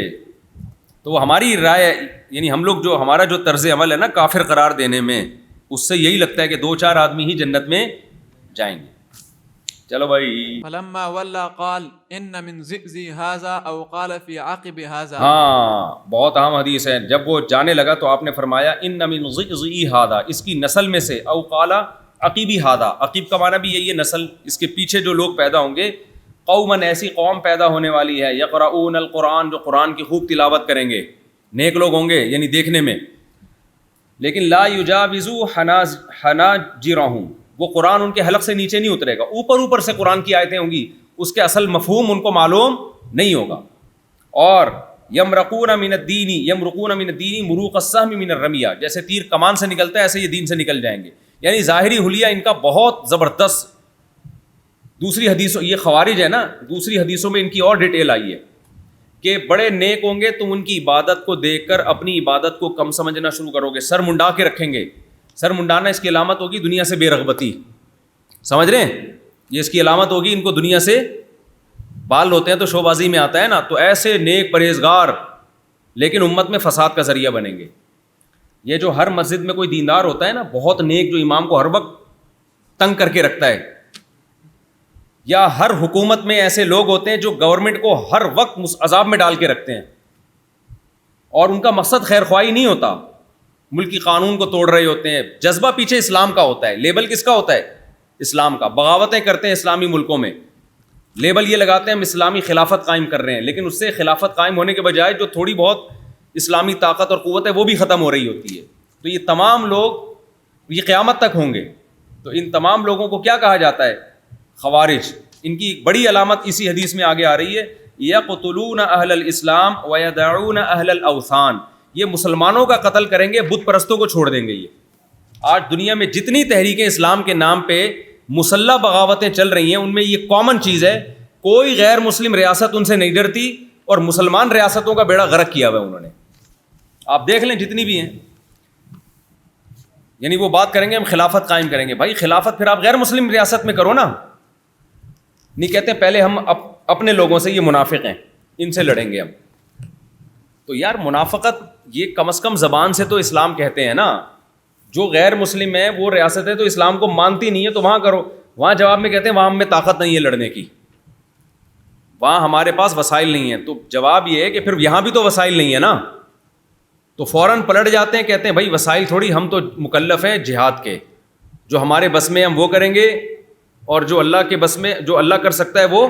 تو ہماری رائے، یعنی ہم لوگ جو ہمارا جو طرز عمل ہے نا کافر قرار دینے میں، اس سے یہی لگتا ہے کہ 2-4 آدمی ہی جنت میں جائیں گے. چلو بھائی. فلما ولى قال ان من ذئذي هذا او قال في عقب هذا. ہاں بہت اہم حدیث ہے. جب وہ جانے لگا تو آپ نے فرمایا ان من ذئذی هذا، اس کی نسل میں سے، او قال عقیبی هذا، عقیب کا معنی بھی یہی ہے نسل، اس کے پیچھے جو لوگ پیدا ہوں گے، قوما ایسی قوم پیدا ہونے والی ہے، یقرؤون القرآن، جو قرآن کی خوب تلاوت کریں گے، نیک لوگ ہوں گے یعنی دیکھنے میں، لیکن لا یجاوز حناجرہم، وہ قرآن ان کے حلق سے نیچے نہیں اترے گا، اوپر سے قرآن کی آیتیں ہوں گی، اس کے اصل مفہوم ان کو معلوم نہیں ہوگا. اور یمرقون من الدین مروق السهم من الرمیہ، جیسے تیر کمان سے نکلتا ہے ایسے یہ دین سے نکل جائیں گے. یعنی ظاہری حلیہ ان کا بہت زبردست. دوسری حدیثوں، یہ خوارج ہے نا، دوسری حدیثوں میں ان کی اور ڈیٹیل آئی ہے کہ بڑے نیک ہوں گے، تم ان کی عبادت کو دیکھ کر اپنی عبادت کو کم سمجھنا شروع کرو گے، سر منڈا کے رکھیں گے. سر منڈانا اس کی علامت ہوگی دنیا سے بے رغبتی، سمجھ رہے ہیں؟ یہ اس کی علامت ہوگی ان کو دنیا سے، بال ہوتے ہیں تو شو بازی میں آتا ہے نا، تو ایسے نیک پرہیزگار لیکن امت میں فساد کا ذریعہ بنیں گے. یہ جو ہر مسجد میں کوئی دیندار ہوتا ہے نا بہت نیک، جو امام کو ہر وقت تنگ کر کے رکھتا ہے، یا ہر حکومت میں ایسے لوگ ہوتے ہیں جو گورنمنٹ کو ہر وقت عذاب میں ڈال کے رکھتے ہیں، اور ان کا مقصد خیر خواہی نہیں ہوتا، ملکی قانون کو توڑ رہے ہوتے ہیں، جذبہ پیچھے اسلام کا ہوتا ہے. لیبل کس کا ہوتا ہے؟ اسلام کا. بغاوتیں کرتے ہیں اسلامی ملکوں میں، لیبل یہ لگاتے ہیں ہم اسلامی خلافت قائم کر رہے ہیں، لیکن اس سے خلافت قائم ہونے کے بجائے جو تھوڑی بہت اسلامی طاقت اور قوت ہے وہ بھی ختم ہو رہی ہوتی ہے. تو یہ تمام لوگ یہ قیامت تک ہوں گے. تو ان تمام لوگوں کو کیا کہا جاتا ہے؟ خوارج. ان کی ایک بڑی علامت اسی حدیث میں آگے آ رہی ہے، یقتلون اہل الاسلام ویدعون اہل الاوثان، یہ مسلمانوں کا قتل کریں گے، بت پرستوں کو چھوڑ دیں گے. یہ آج دنیا میں جتنی تحریکیں اسلام کے نام پہ مسلح بغاوتیں چل رہی ہیں ان میں یہ کامن چیز ہے، کوئی غیر مسلم ریاست ان سے نہیں ڈرتی، اور مسلمان ریاستوں کا بیڑا غرق کیا ہوا ہے انہوں نے. آپ دیکھ لیں جتنی بھی ہیں، یعنی وہ بات کریں گے ہم خلافت قائم کریں گے. بھائی خلافت پھر آپ غیر مسلم ریاست میں کرو نا. نہیں کہتے پہلے ہم اپنے لوگوں سے، یہ منافق ہیں ان سے لڑیں گے ہم. تو یار منافقت یہ کم از کم زبان سے تو اسلام کہتے ہیں نا. جو غیر مسلم ہیں وہ ریاستیں تو اسلام کو مانتی نہیں ہے، تو وہاں کرو. وہاں جواب میں کہتے ہیں وہاں ہم میں طاقت نہیں ہے لڑنے کی، وہاں ہمارے پاس وسائل نہیں ہیں. تو جواب یہ ہے کہ پھر یہاں بھی تو وسائل نہیں ہے نا. تو فوراً پلٹ جاتے ہیں، کہتے ہیں بھائی وسائل تھوڑی، ہم تو مکلف ہیں جہاد کے، جو ہمارے بس میں ہم وہ کریں گے، اور جو اللہ کے بس میں، جو اللہ کر سکتا ہے وہ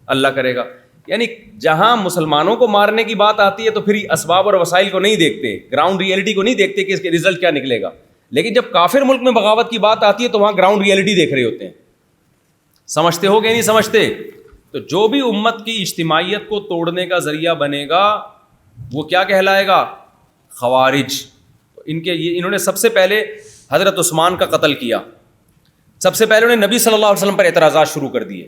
اللہ کرے گا. یعنی جہاں مسلمانوں کو مارنے کی بات آتی ہے تو پھر اسباب اور وسائل کو نہیں دیکھتے، گراؤنڈ ریئلٹی کو نہیں دیکھتے کہ اس کے رزلٹ کیا نکلے گا. لیکن جب کافر ملک میں بغاوت کی بات آتی ہے تو وہاں گراؤنڈ ریئلٹی دیکھ رہے ہوتے ہیں. سمجھتے ہو کہ نہیں سمجھتے؟ تو جو بھی امت کی اجتماعیت کو توڑنے کا ذریعہ بنے گا وہ کیا کہلائے گا؟ خوارج. انہوں نے سب سے پہلے حضرت عثمان کا قتل کیا، سب سے پہلے انہوں نے نبی صلی اللہ علیہ وسلم پر اعتراضات شروع کر دیے.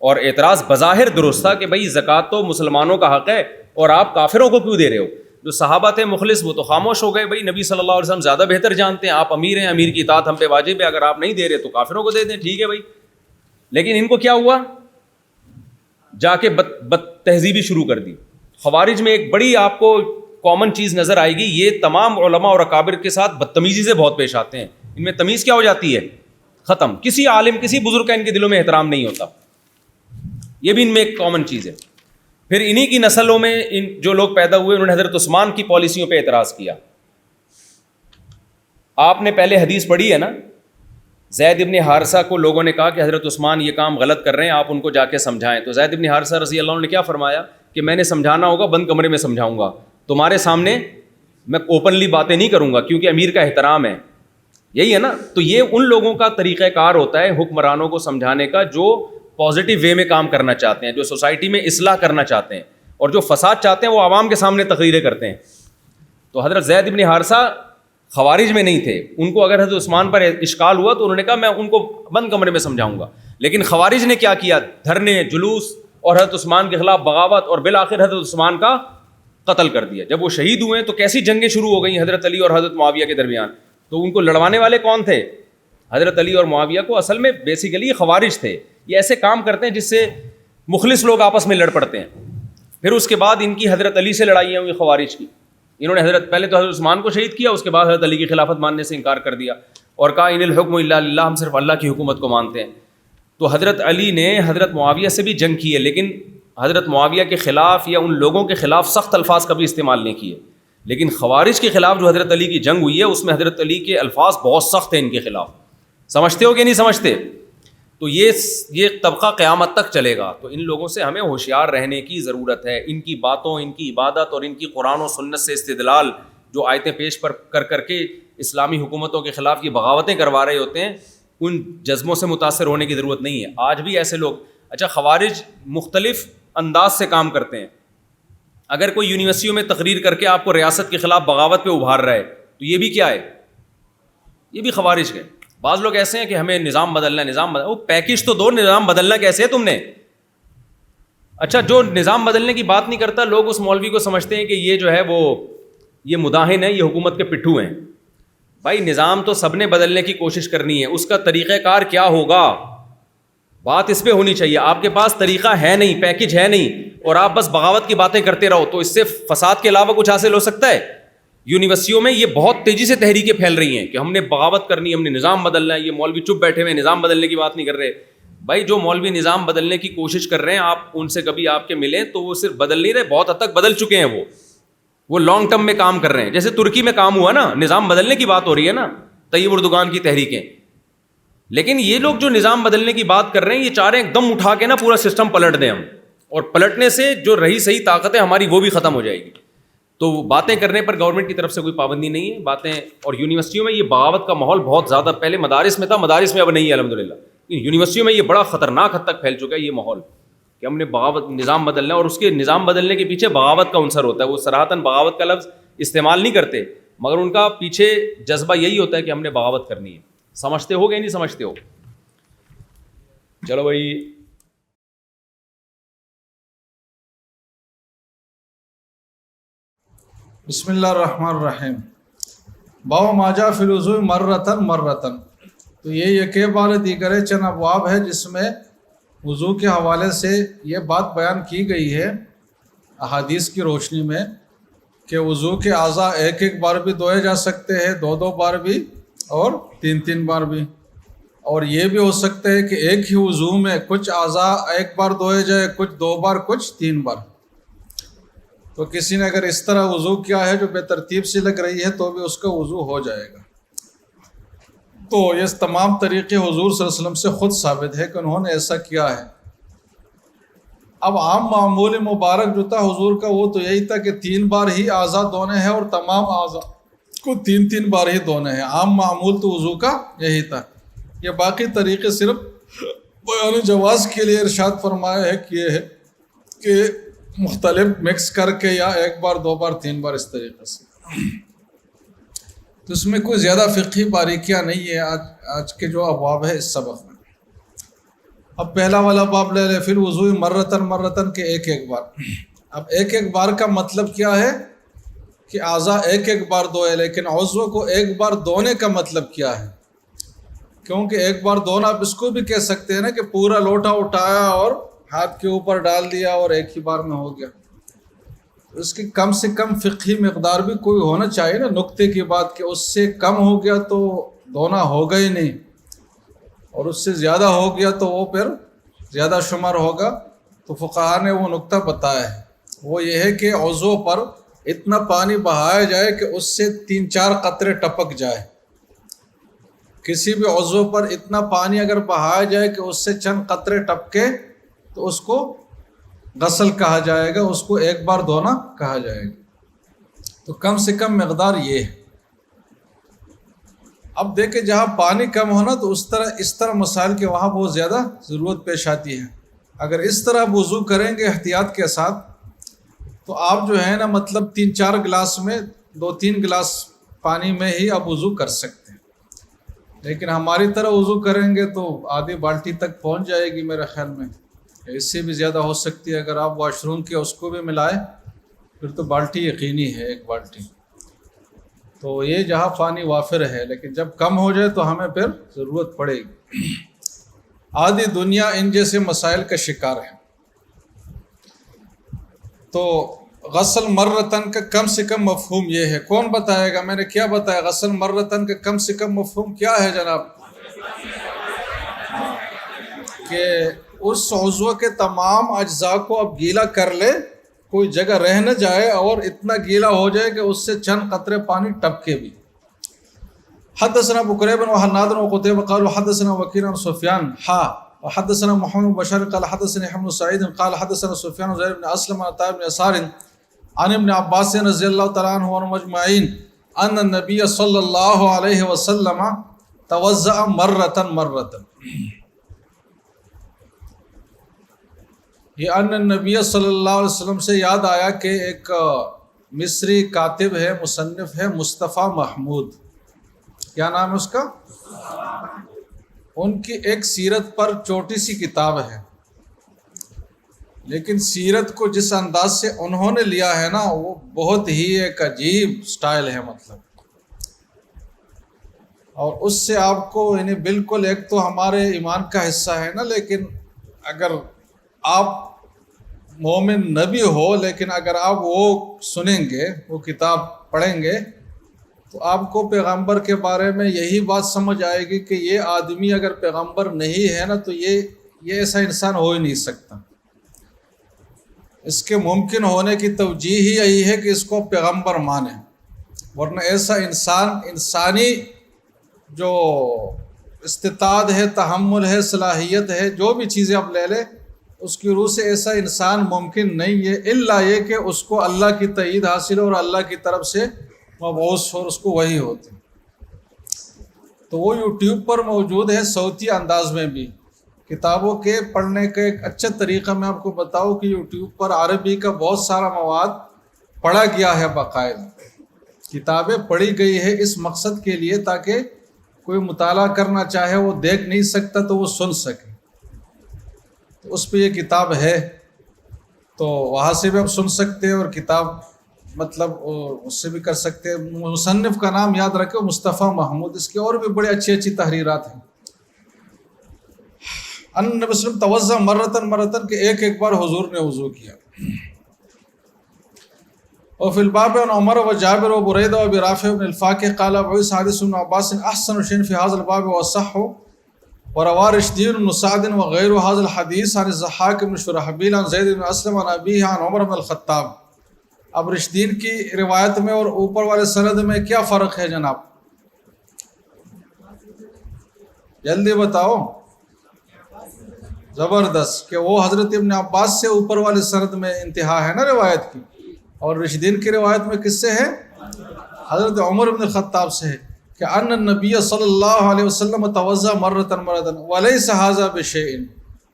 اور اعتراض بظاہر درست تھا کہ بھائی زکوٰۃ تو مسلمانوں کا حق ہے اور آپ کافروں کو کیوں دے رہے ہو؟ جو صحابہ تھے مخلص وہ تو خاموش ہو گئے، بھائی نبی صلی اللہ علیہ وسلم زیادہ بہتر جانتے ہیں، آپ امیر ہیں، امیر کی اطاعت ہم پہ واجب ہے، اگر آپ نہیں دے رہے تو کافروں کو دے دیں، ٹھیک ہے بھائی. لیکن ان کو کیا ہوا؟ جا کے بد تہذیبی شروع کر دی. خوارج میں ایک بڑی آپ کو کامن چیز نظر آئے گی، یہ تمام علماء اور اکابر کے ساتھ بدتمیزی سے بہت پیش آتے ہیں. ان میں تمیز کیا ہو جاتی ہے؟ ختم. کسی عالم کسی بزرگ کا ان کے دلوں میں احترام نہیں ہوتا. یہ بھی ان میں ایک کامن چیز ہے. پھر انہی کی نسلوں میں جو لوگ پیدا ہوئے انہوں نے حضرت عثمان کی پالیسیوں پہ اعتراض کیا. آپ نے پہلے حدیث پڑھی ہے نا، زید ابن حارثہ کو لوگوں نے کہا کہ حضرت عثمان یہ کام غلط کر رہے ہیں، آپ ان کو جا کے سمجھائیں. تو زید ابن حارثہ رضی اللہ عنہ نے کیا فرمایا کہ میں نے سمجھانا ہوگا بند کمرے میں سمجھاؤں گا، تمہارے سامنے میں اوپنلی باتیں نہیں کروں گا کیونکہ امیر کا احترام ہے. یہی ہے نا. تو یہ ان لوگوں کا طریقہ کار ہوتا ہے حکمرانوں کو سمجھانے کا جو پازیٹیو وے میں کام کرنا چاہتے ہیں، جو سوسائٹی میں اصلاح کرنا چاہتے ہیں، اور جو فساد چاہتے ہیں وہ عوام کے سامنے تقریریں کرتے ہیں. تو حضرت زید ابن حارثہ خوارج میں نہیں تھے، ان کو اگر حضرت عثمان پر اشکال ہوا تو انہوں نے کہا میں ان کو بند کمرے میں سمجھاؤں گا. لیکن خوارج نے کیا کیا؟ دھرنے، جلوس اور حضرت عثمان کے خلاف بغاوت، اور بالآخر حضرت عثمان کا قتل کر دیا. جب وہ شہید ہوئے تو کیسی جنگیں شروع ہو گئیں حضرت علی اور حضرت معاویہ کے درمیان. تو ان کو لڑوانے والے کون تھے؟ حضرت علی اور معاویہ کو اصل میں بیسیکلی خوارج تھے. یہ ایسے کام کرتے ہیں جس سے مخلص لوگ آپس میں لڑ پڑتے ہیں. پھر اس کے بعد ان کی حضرت علی سے لڑائیاں ہوئی خوارج کی. انہوں نے پہلے تو حضرت عثمان کو شہید کیا, اس کے بعد حضرت علی کی خلافت ماننے سے انکار کر دیا اور کہا ان الحکم الا للہ, ہم صرف اللہ کی حکومت کو مانتے ہیں. تو حضرت علی نے حضرت معاویہ سے بھی جنگ کی ہے, لیکن حضرت معاویہ کے خلاف یا ان لوگوں کے خلاف سخت الفاظ کبھی استعمال نہیں کیے. لیکن خوارج کے خلاف جو حضرت علی کی جنگ ہوئی ہے اس میں حضرت علی کے الفاظ بہت سخت ہیں ان کے خلاف. سمجھتے ہو کہ نہیں سمجھتے؟ تو یہ طبقہ قیامت تک چلے گا. تو ان لوگوں سے ہمیں ہوشیار رہنے کی ضرورت ہے. ان کی باتوں, ان کی عبادت اور ان کی قرآن و سنت سے استدلال جو آیتیں پیش کر کے اسلامی حکومتوں کے خلاف یہ بغاوتیں کروا رہے ہوتے ہیں, ان جذبوں سے متاثر ہونے کی ضرورت نہیں ہے. آج بھی ایسے لوگ, اچھا خوارج مختلف انداز سے کام کرتے ہیں. اگر کوئی یونیورسٹیوں میں تقریر کر کے آپ کو ریاست کے خلاف بغاوت پہ ابھار رہا ہے تو یہ بھی کیا ہے؟ یہ بھی خوارج ہے. بعض لوگ ایسے ہیں کہ ہمیں نظام بدلنا ہے, نظام بدلنا, وہ پیکج تو دو, نظام بدلنا کیسے ہے تم نے؟ اچھا جو نظام بدلنے کی بات نہیں کرتا, لوگ اس مولوی کو سمجھتے ہیں کہ یہ جو ہے وہ یہ مداہن ہے, یہ حکومت کے پٹھو ہیں. بھائی نظام تو سب نے بدلنے کی کوشش کرنی ہے, اس کا طریقہ کار کیا ہوگا, بات اس پہ ہونی چاہیے. آپ کے پاس طریقہ ہے نہیں, پیکج ہے نہیں, اور آپ بس بغاوت کی باتیں کرتے رہو, تو اس سے فساد کے علاوہ کچھ حاصل ہو سکتا ہے؟ یونیورسٹیوں میں یہ بہت تیزی سے تحریکیں پھیل رہی ہیں کہ ہم نے بغاوت کرنی, ہم نے نظام بدلنا ہے. یہ مولوی چپ بیٹھے ہوئے نظام بدلنے کی بات نہیں کر رہے. بھائی جو مولوی نظام بدلنے کی کوشش کر رہے ہیں, آپ ان سے کبھی آپ کے ملیں تو وہ صرف بدل نہیں رہے, بہت حد تک بدل چکے ہیں. وہ لانگ ٹرم میں کام کر رہے ہیں. جیسے ترکی میں کام ہوا نا, نظام بدلنے کی بات ہو رہی ہے نا, طیب اردوغان کی تحریکیں. لیکن یہ لوگ جو نظام بدلنے کی بات کر رہے ہیں, یہ چاہ رہے ہیں ایک دم اٹھا کے نا پورا سسٹم پلٹ دیں ہم, اور پلٹنے سے جو رہی صحیح طاقت ہے ہماری وہ بھی ختم ہو جائے گی. تو باتیں کرنے پر گورنمنٹ کی طرف سے کوئی پابندی نہیں ہے. باتیں, اور یونیورسٹیوں میں یہ بغاوت کا ماحول بہت زیادہ, پہلے مدارس میں تھا, مدارس میں اب نہیں ہے الحمدللہ. یونیورسٹیوں میں یہ بڑا خطرناک حد تک پھیل چکا ہے یہ ماحول کہ ہم نے بغاوت, نظام بدلنا ہے, اور اس کے نظام بدلنے کے پیچھے بغاوت کا عنصر ہوتا ہے. وہ صراحتاً بغاوت کا لفظ استعمال نہیں کرتے, مگر ان کا پیچھے جذبہ یہی ہوتا ہے کہ ہم نے بغاوت کرنی ہے. سمجھتے ہو کہ نہیں سمجھتے ہو؟ چلو بھائی, بسم اللہ الرحمن الرحیم. باب ما جاء فی الوضوء مرتن مرتن. تو یہ کہ بار دیگر چند ابواب ہے جس میں وضو کے حوالے سے یہ بات بیان کی گئی ہے احادیث کی روشنی میں کہ وضو کے اعضاء ایک ایک بار بھی دھوئے جا سکتے ہیں, دو دو بار بھی, اور تین تین بار بھی. اور یہ بھی ہو سکتا ہے کہ ایک ہی وضو میں کچھ اعضاء ایک بار دھوئے جائے, کچھ دو بار, کچھ تین بار. تو کسی نے اگر اس طرح وضو کیا ہے جو بے ترتیب سے لگ رہی ہے تو بھی اس کا وضو ہو جائے گا. تو یہ تمام طریقے حضور صلی اللہ علیہ وسلم سے خود ثابت ہے کہ انہوں نے ایسا کیا ہے. اب عام معمول مبارک جو تھا حضور کا وہ تو یہی تھا کہ 3 بار ہی اعضاء دھونے ہیں اور تمام اعضاء کو 3 بار ہی دھونے ہیں. عام معمول تو وضو کا یہی تھا. یہ باقی طریقے صرف بیان جواز کے لیے ارشاد فرمایا ہے کہ یہ ہے کہ مختلف مکس کر کے یا ایک بار 2 بار 3 بار اس طریقے سے. تو اس میں کوئی زیادہ فقہی باریکیاں نہیں ہے آج کے جو ابواب ہے اس سبق میں. اب پہلا والا باب لے لے, پھر وضوء مرتن مرتن کے ایک ایک بار. اب ایک ایک بار کا مطلب کیا ہے کہ اعضاء ایک ایک بار دھوئے, لیکن عضو کو ایک بار دھونے کا مطلب کیا ہے؟ کیونکہ ایک بار دھونا آپ اس کو بھی کہہ سکتے ہیں نا کہ پورا لوٹا اٹھایا اور ہاتھ کے اوپر ڈال دیا اور ایک ہی بار میں ہو گیا. اس کی کم سے کم فقہی مقدار بھی کوئی ہونا چاہیے نا, نقطے کی بات کہ اس سے کم ہو گیا تو دھونا ہوگا ہی نہیں, اور اس سے زیادہ ہو گیا تو وہ پھر زیادہ شمار ہوگا. تو فقہاء نے وہ نقطہ بتایا ہے, وہ یہ ہے کہ عضو پر اتنا پانی بہایا جائے کہ اس سے 3-4 قطرے ٹپک جائے. کسی بھی عضو پر اتنا پانی اگر بہایا جائے کہ اس سے چند قطرے ٹپکے تو اس کو غسل کہا جائے گا, اس کو ایک بار دھونا کہا جائے گا. تو کم سے کم مقدار یہ ہے. اب دیکھیں جہاں پانی کم ہونا تو اس طرح مسائل کے وہاں بہت زیادہ ضرورت پیش آتی ہے. اگر اس طرح وضو کریں گے احتیاط کے ساتھ تو آپ جو ہے نا مطلب 3-4 گلاس میں 2-3 گلاس پانی میں ہی آپ وضو کر سکتے ہیں. لیکن ہماری طرح وضو کریں گے تو آدھی بالٹی تک پہنچ جائے گی میرے خیال میں, اس سے بھی زیادہ ہو سکتی ہے. اگر آپ واش روم کے اس کو بھی ملائیں پھر تو بالٹی یقینی ہے، ایک بالٹی. تو یہ جہاں پانی وافر ہے، لیکن جب کم ہو جائے تو ہمیں پھر ضرورت پڑے گی. آدھی دنیا ان جیسے مسائل کا شکار ہے. تو غسل مرتن کا کم سے کم مفہوم یہ ہے. کون بتائے گا؟ میں نے کیا بتایا؟ غسل مرتن کا کم سے کم مفہوم کیا ہے جناب؟ کہ اس عضو کے تمام اجزاء کو اب گیلا کر لے، کوئی جگہ رہ نہ جائے، اور اتنا گیلا ہو جائے کہ اس سے چند قطرے پانی ٹپکے بھی. حدثنا ابو قریب وحناد وقتيبة قالوا حدثنا وكيع عن سفيان وحدثنا محمد بن بشار قال حدثنا يحيى بن سعيد قال حدثنا سفيان زهير بن اسلم عن عطاء بن يسار عن ابن عباس رضي الله تعالى عنه وعنهم اجمعين ان النبي صلى الله عليه وسلم توضأ مرة. یہ ان النبی صلی اللہ علیہ وسلم سے یاد آیا کہ ایک مصری کاتب ہے، مصنف ہے، مصطفیٰ محمود. کیا نام ہے اس کا؟ ان کی ایک سیرت پر چھوٹی سی کتاب ہے، لیکن سیرت کو جس انداز سے انہوں نے لیا ہے نا، وہ بہت ہی ایک عجیب سٹائل ہے مطلب. اور اس سے آپ کو یعنی بالکل ایک تو ہمارے ایمان کا حصہ ہے نا، لیکن اگر آپ مومن نبی ہو، لیکن اگر آپ وہ سنیں گے، وہ کتاب پڑھیں گے، تو آپ کو پیغمبر کے بارے میں یہی بات سمجھ آئے گی کہ یہ آدمی اگر پیغمبر نہیں ہے نا، تو یہ ایسا انسان ہو ہی نہیں سکتا. اس کے ممکن ہونے کی توجیہ ہی یہی ہے کہ اس کو پیغمبر مانیں، ورنہ ایسا انسانی جو استطاعت ہے، تحمل ہے، صلاحیت ہے، جو بھی چیزیں آپ لے لیں، اس کی روح سے ایسا انسان ممکن نہیں ہے، الا یہ کہ اس کو اللہ کی تائید حاصل ہو اور اللہ کی طرف سے مبعوث ہو، اس کو وہی ہوتی. تو وہ یوٹیوب پر موجود ہے صوتی انداز میں بھی. کتابوں کے پڑھنے کا ایک اچھا طریقہ میں آپ کو بتاؤں کہ یوٹیوب پر عربی کا بہت سارا مواد پڑھا گیا ہے، باقاعدہ کتابیں پڑھی گئی ہے اس مقصد کے لیے تاکہ کوئی مطالعہ کرنا چاہے وہ دیکھ نہیں سکتا تو وہ سن سکے. تو اس پہ یہ کتاب ہے، تو وہاں سے بھی آپ سن سکتے ہیں، اور کتاب مطلب اس سے بھی کر سکتے ہیں. مصنف کا نام یاد رکھے، مصطفیٰ محمود. اس کی اور بھی بڑی اچھی تحریرات ہیں. ان نبی صلی اللہ علیہ وسلم توضأ مرتن کہ ایک بار حضور نے وضو کیا. اور فی الباب عن عمر و جابر و بریدہ و ابی رافع بن الفاقع قال بعث حدیث ابن عباس احسن شيء في هذا الباب واصح وروى رشدين بن سعد وغير هذا الحديث عن الضحاك بن شرحبيل عن زید بن اسلم عن ابيه عن عمر بن الخطاب. اب رشدین کی روایت میں اور اوپر والے سند میں کیا فرق ہے جناب؟ جلدی بتاؤ. زبردست کہ وہ حضرت ابن عباس سے اوپر والے سند میں انتہا ہے نا روایت کی، اور رشدین کی روایت میں کس سے ہے؟ حضرت عمر بن الخطاب سے ہے کہ ان النبی صلی اللہ علیہ وسلم توضأ مرتن ولیس ھذا بشیء.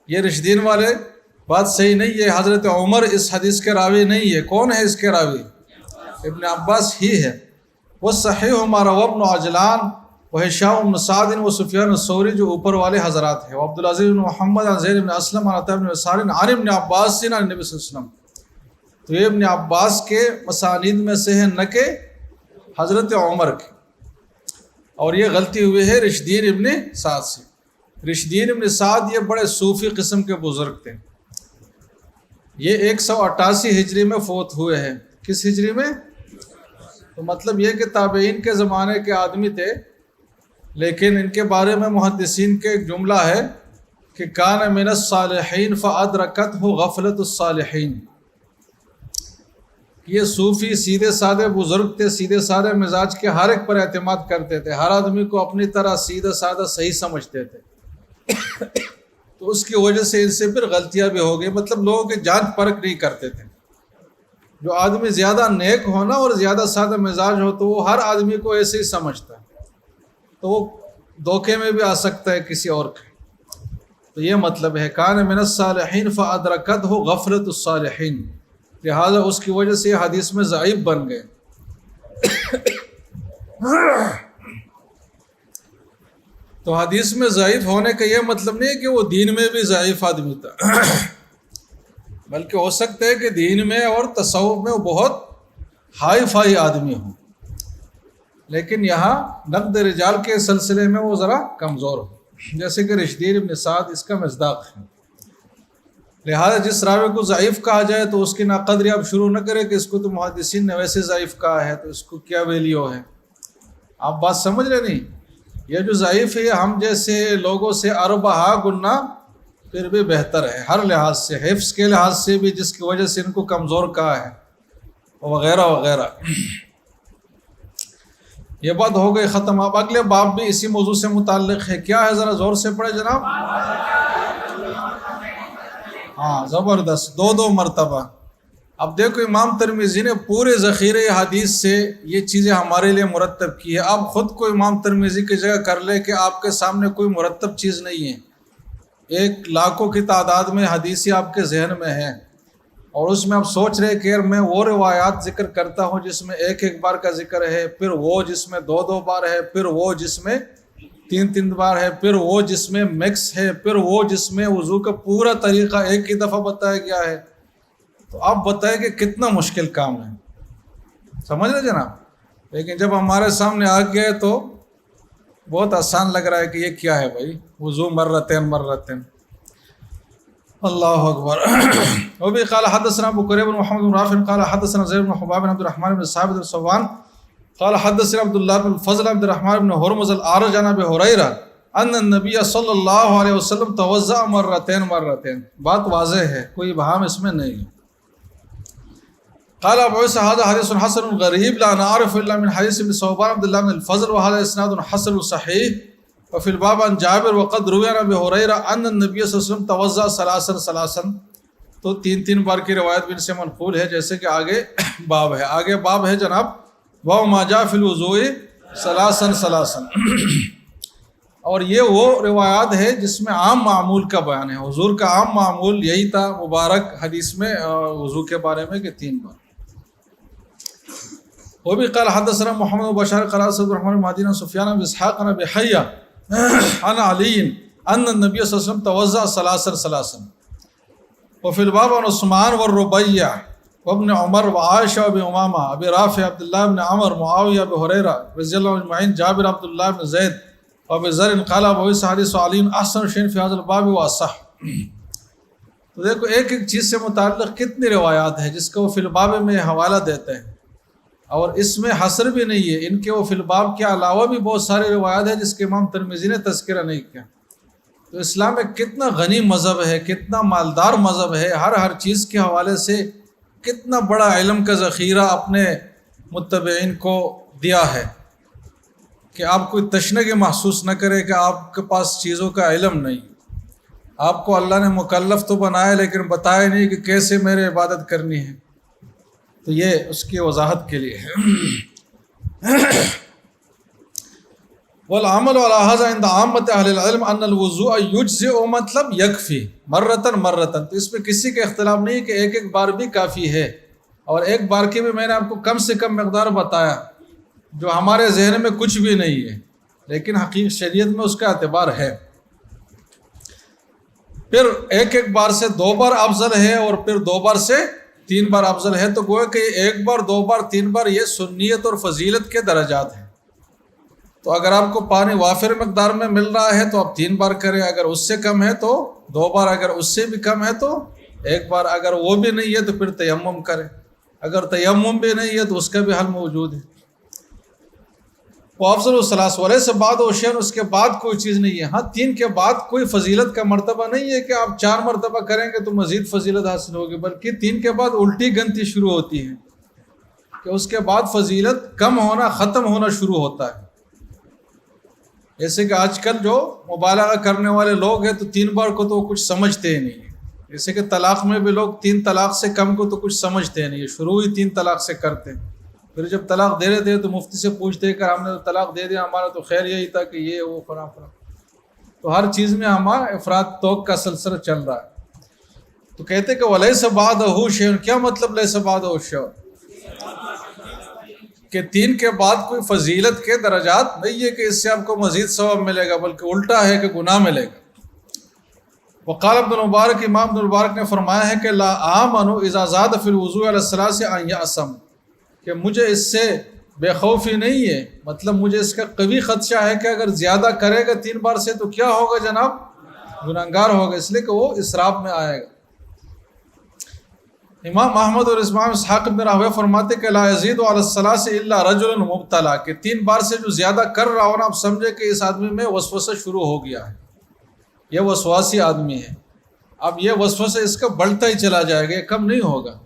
یہ رشدین والے بات صحیح نہیں ہے. حضرت عمر اس حدیث کے راوی نہیں ہے. کون ہے اس کے راوی؟ ابن عباس ہی ہے. وہ صحیح ما روى ابن عجلان و هشام بن سعد و سفیان الثوری جو اوپر والے حضرات ہیں، و عبدالعزیز بن محمد عن زید بن اسلم عن عطاء بن یسار عن ابن عباس عن النبی صلی اللہ علیہ وسلم. تو یہ ابن عباس کے مسانید میں سے ہے، نہ کہ حضرت عمر کے. اور یہ غلطی ہوئی ہے رشدین ابن سعد سے. رشدین ابن سعد یہ بڑے صوفی قسم کے بزرگ تھے. یہ 188 ہجری میں فوت ہوئے ہیں. کس ہجری میں؟ تو مطلب یہ کہ تابعین کے زمانے کے آدمی تھے، لیکن ان کے بارے میں محدثین کے ایک جملہ ہے کہ کان من الصالحین فادرکتہ غفلۃ الصالحین. یہ صوفی سیدھے سادے بزرگ تھے، سیدھے سادے مزاج کے، ہر ایک پر اعتماد کرتے تھے، ہر آدمی کو اپنی طرح سیدھا سادہ صحیح سمجھتے تھے. تو اس کی وجہ سے ان سے پھر غلطیاں بھی ہو گئی. مطلب لوگوں کے جانچ پرکھ نہیں کرتے تھے. جو آدمی زیادہ نیک ہونا اور زیادہ سادہ مزاج ہو تو وہ ہر آدمی کو ایسے ہی سمجھتا ہے، تو وہ دھوکے میں بھی آ سکتا ہے کسی اور کے. تو یہ مطلب ہے کان من الصالحین فادرکتہ غفلۃ الصالحین. لہٰذا اس کی وجہ سے یہ حدیث میں ضعیف بن گئے. تو حدیث میں ضعیف ہونے کا یہ مطلب نہیں ہے کہ وہ دین میں بھی ضعیف آدمی تھا. بلکہ ہو سکتا ہے کہ دین میں اور تصوف میں وہ بہت ہائی فائی آدمی ہوں، لیکن یہاں نقد رجال کے سلسلے میں وہ ذرا کمزور ہو، جیسے کہ رشدین ابن سعد اس کا مصداق ہے۔ لہذا جس راوی کو ضعیف کہا جائے تو اس کی ناقدری آپ شروع نہ کریں کہ اس کو تو محدثین نے ویسے ضعیف کہا ہے تو اس کو کیا ویلیو ہے۔ آپ بات سمجھ رہے نہیں؟ یہ جو ضعیف ہے ہم جیسے لوگوں سے اربعہ گنا پھر بھی بہتر ہے، ہر لحاظ سے، حفظ کے لحاظ سے بھی، جس کی وجہ سے ان کو کمزور کہا ہے، وغیرہ وغیرہ۔ یہ بات ہو گئی ختم۔ اب اگلے باب بھی اسی موضوع سے متعلق ہے، کیا ہے ذرا زور سے پڑھے جناب۔ ہاں زبردست، دو مرتبہ۔ اب دیکھو امام ترمذی نے پورے ذخیرے حدیث سے یہ چیزیں ہمارے لیے مرتب کی ہے۔ آپ خود کو امام ترمذی کی جگہ کر لے کہ آپ کے سامنے کوئی مرتب چیز نہیں ہے، ایک لاکھوں کی تعداد میں حدیثیں آپ کے ذہن میں ہیں، اور اس میں آپ سوچ رہے کہ میں وہ روایات ذکر کرتا ہوں جس میں ایک بار کا ذکر ہے، پھر وہ جس میں دو بار ہے، پھر وہ جس میں تین بار ہے، پھر وہ جس میں مکس ہے، پھر وہ جس میں وضو کا پورا طریقہ ایک ہی دفعہ بتایا گیا ہے۔ تو آپ بتائیں کہ کتنا مشکل کام ہے، سمجھ رہے جناب؟ لیکن جب ہمارے سامنے آ گئے تو بہت آسان لگ رہا ہے کہ یہ کیا ہے بھائی، وضو مرتين اللہ اکبر۔ وبه قال حدثنا ابو كريب بن محمد بن رافع قال حدثنا زيد بن حباب بن عبد الرحمن بن ثابت الصوان قال حدثنا عبد الله بن الفضل عبد الرحمن بن هرمز الأعرج عن ابي هريره ان النبي صلی اللہ علیہ وسلم توضأ مرتين۔ بات واضح ہے، کوئی ابہام اس میں نہیں ہے۔ قال ابو عيسى هذا حديث حسن غريب لا نعرف الا من حديث ابن ثوبان عبد الله بن الفضل وهذا اسناد حسن صحيح وفي الباب عن جابر وقد روي عن ابي هريره ان النبي صلی اللہ علیہ وسلم توضأ ثلاثا۔ تو تین بار کی روایت بھی ان سے منقول ہے، جیسے کہ آگے باب ہے۔ آگے باب ہے جناب باب ما جاء في الوضوء ثلاثا۔ اور یہ وہ روایات ہے جس میں عام معمول کا بیان ہے، حضور کا عام معمول یہی تھا مبارک حدیث میں وضو کے بارے میں کہ 3 بار۔ وہ بھی قال حدثنا محمد بن بشار قال حدثنا الرحمن بن مهدي سفيان بن اسحاق عن ابي حية عن علي ان النبي صلى الله عليه وسلم توضأ ثلاثا وفي الباب عن عثمان والربيع وابن عمر وعائشة وابي أمامة ابي رافع عبد الله بن عمر معاوية ابي هريرة رضي الله عنهم اجمعين جابر عبد الله بن زيد وابي ذر قال ابو عيسى حديث علي احسن شيء في هذا الباب واصح۔ تو دیکھو ایک چیز سے متعلق کتنی روایات ہیں جس کو وہ فی الباب میں حوالہ دیتے ہیں، اور اس میں حصر بھی نہیں ہے، ان کے وہ فی الباب کے علاوہ بھی بہت ساری روایات ہیں جس کے امام ترمذی نے تذکرہ نہیں کیا۔ تو اسلام ایک کتنا غنی مذہب ہے، کتنا مالدار مذہب ہے، ہر چیز کے حوالے سے کتنا بڑا علم کا ذخیرہ اپنے متبعین کو دیا ہے کہ آپ کوئی تشنگی محسوس نہ کرے کہ آپ کے پاس چیزوں کا علم نہیں۔ آپ کو اللہ نے مکلف تو بنایا لیکن بتایا نہیں کہ کیسے میرے عبادت کرنی ہے، تو یہ اس کی وضاحت کے لیے ہے۔ والعمل على هذا عند عامة اہل العلم ان الوضوء يجزئ مطلب یکفی مرتن۔ تو اس میں کسی کا اختلاف نہیں کہ ایک بار بھی کافی ہے، اور ایک بار کی بھی میں نے آپ کو کم سے کم مقدار بتایا جو ہمارے ذہن میں کچھ بھی نہیں ہے، لیکن حقیقت شریعت میں اس کا اعتبار ہے۔ پھر ایک بار سے 2 بار افضل ہے، اور پھر 2 بار سے 3 بار افضل ہے۔ تو گویا کہ 1 بار 2 بار 3 بار یہ سنیت اور فضیلت کے درجات ہیں۔ تو اگر آپ کو پانی وافر مقدار میں مل رہا ہے تو آپ 3 بار کریں، اگر اس سے کم ہے تو 2 بار، اگر اس سے بھی کم ہے تو 1 بار، اگر وہ بھی نہیں ہے تو پھر تیمم کریں، اگر تیمم بھی نہیں ہے تو اس کا بھی حل موجود ہے۔ وہ افضل الثلاث ولیس بعد شیء، اس کے بعد کوئی چیز نہیں ہے۔ ہاں 3 کے بعد کوئی فضیلت کا مرتبہ نہیں ہے کہ آپ 4 مرتبہ کریں گے تو مزید فضیلت حاصل ہوگی، بلکہ 3 کے بعد الٹی گنتی شروع ہوتی ہے کہ اس کے بعد فضیلت کم ہونا، ختم ہونا شروع ہوتا ہے۔ جیسے کہ آج کل جو مبالغہ کرنے والے لوگ ہیں تو 3 بار کو تو کچھ سمجھتے ہی نہیں، جیسے کہ طلاق میں بھی لوگ 3 طلاق سے کم کو تو کچھ سمجھتے ہی نہیں، شروع ہی 3 طلاق سے کرتے ہیں۔ پھر جب طلاق دے رہے تھے تو مفتی سے پوچھتے کہ ہم نے تو طلاق دے دیا، ہمارا تو خیر یہی تھا کہ یہ وہ فلاں۔ تو ہر چیز میں ہمارا افراط توق کا سلسلہ چل رہا ہے۔ تو کہتے کہ ولیس بعدہ شیء، کیا مطلب لیس بعدہ شیء؟ کہ 3 کے بعد کوئی فضیلت کے درجات نہیں ہے کہ اس سے آپ کو مزید ثواب ملے گا، بلکہ الٹا ہے کہ گناہ ملے گا۔ وقال ابن المبارک، امام ابن المبارک نے فرمایا ہے کہ لا آمن اذا زاد فی الوضوء علی الثلاث ان یأثم، کہ مجھے اس سے بے خوفی نہیں ہے، مطلب مجھے اس کا قوی خدشہ ہے کہ اگر زیادہ کرے گا 3 بار سے تو کیا ہوگا جناب، گناہگار ہوگا، اس لیے کہ وہ اسراف میں آئے گا۔ امام احمد اور امام اسحاق بن راہویہ فرماتے کہ لا یزید علی الثلاث الا رجل مبتلا، کہ 3 بار سے جو زیادہ کر رہا ہو نا، آپ سمجھے کہ اس آدمی میں وسوسہ شروع ہو گیا ہے، یہ وسواسی آدمی ہے، اب یہ وسوسہ اس کا بڑھتا ہی چلا جائے گا، یہ کم نہیں ہوگا۔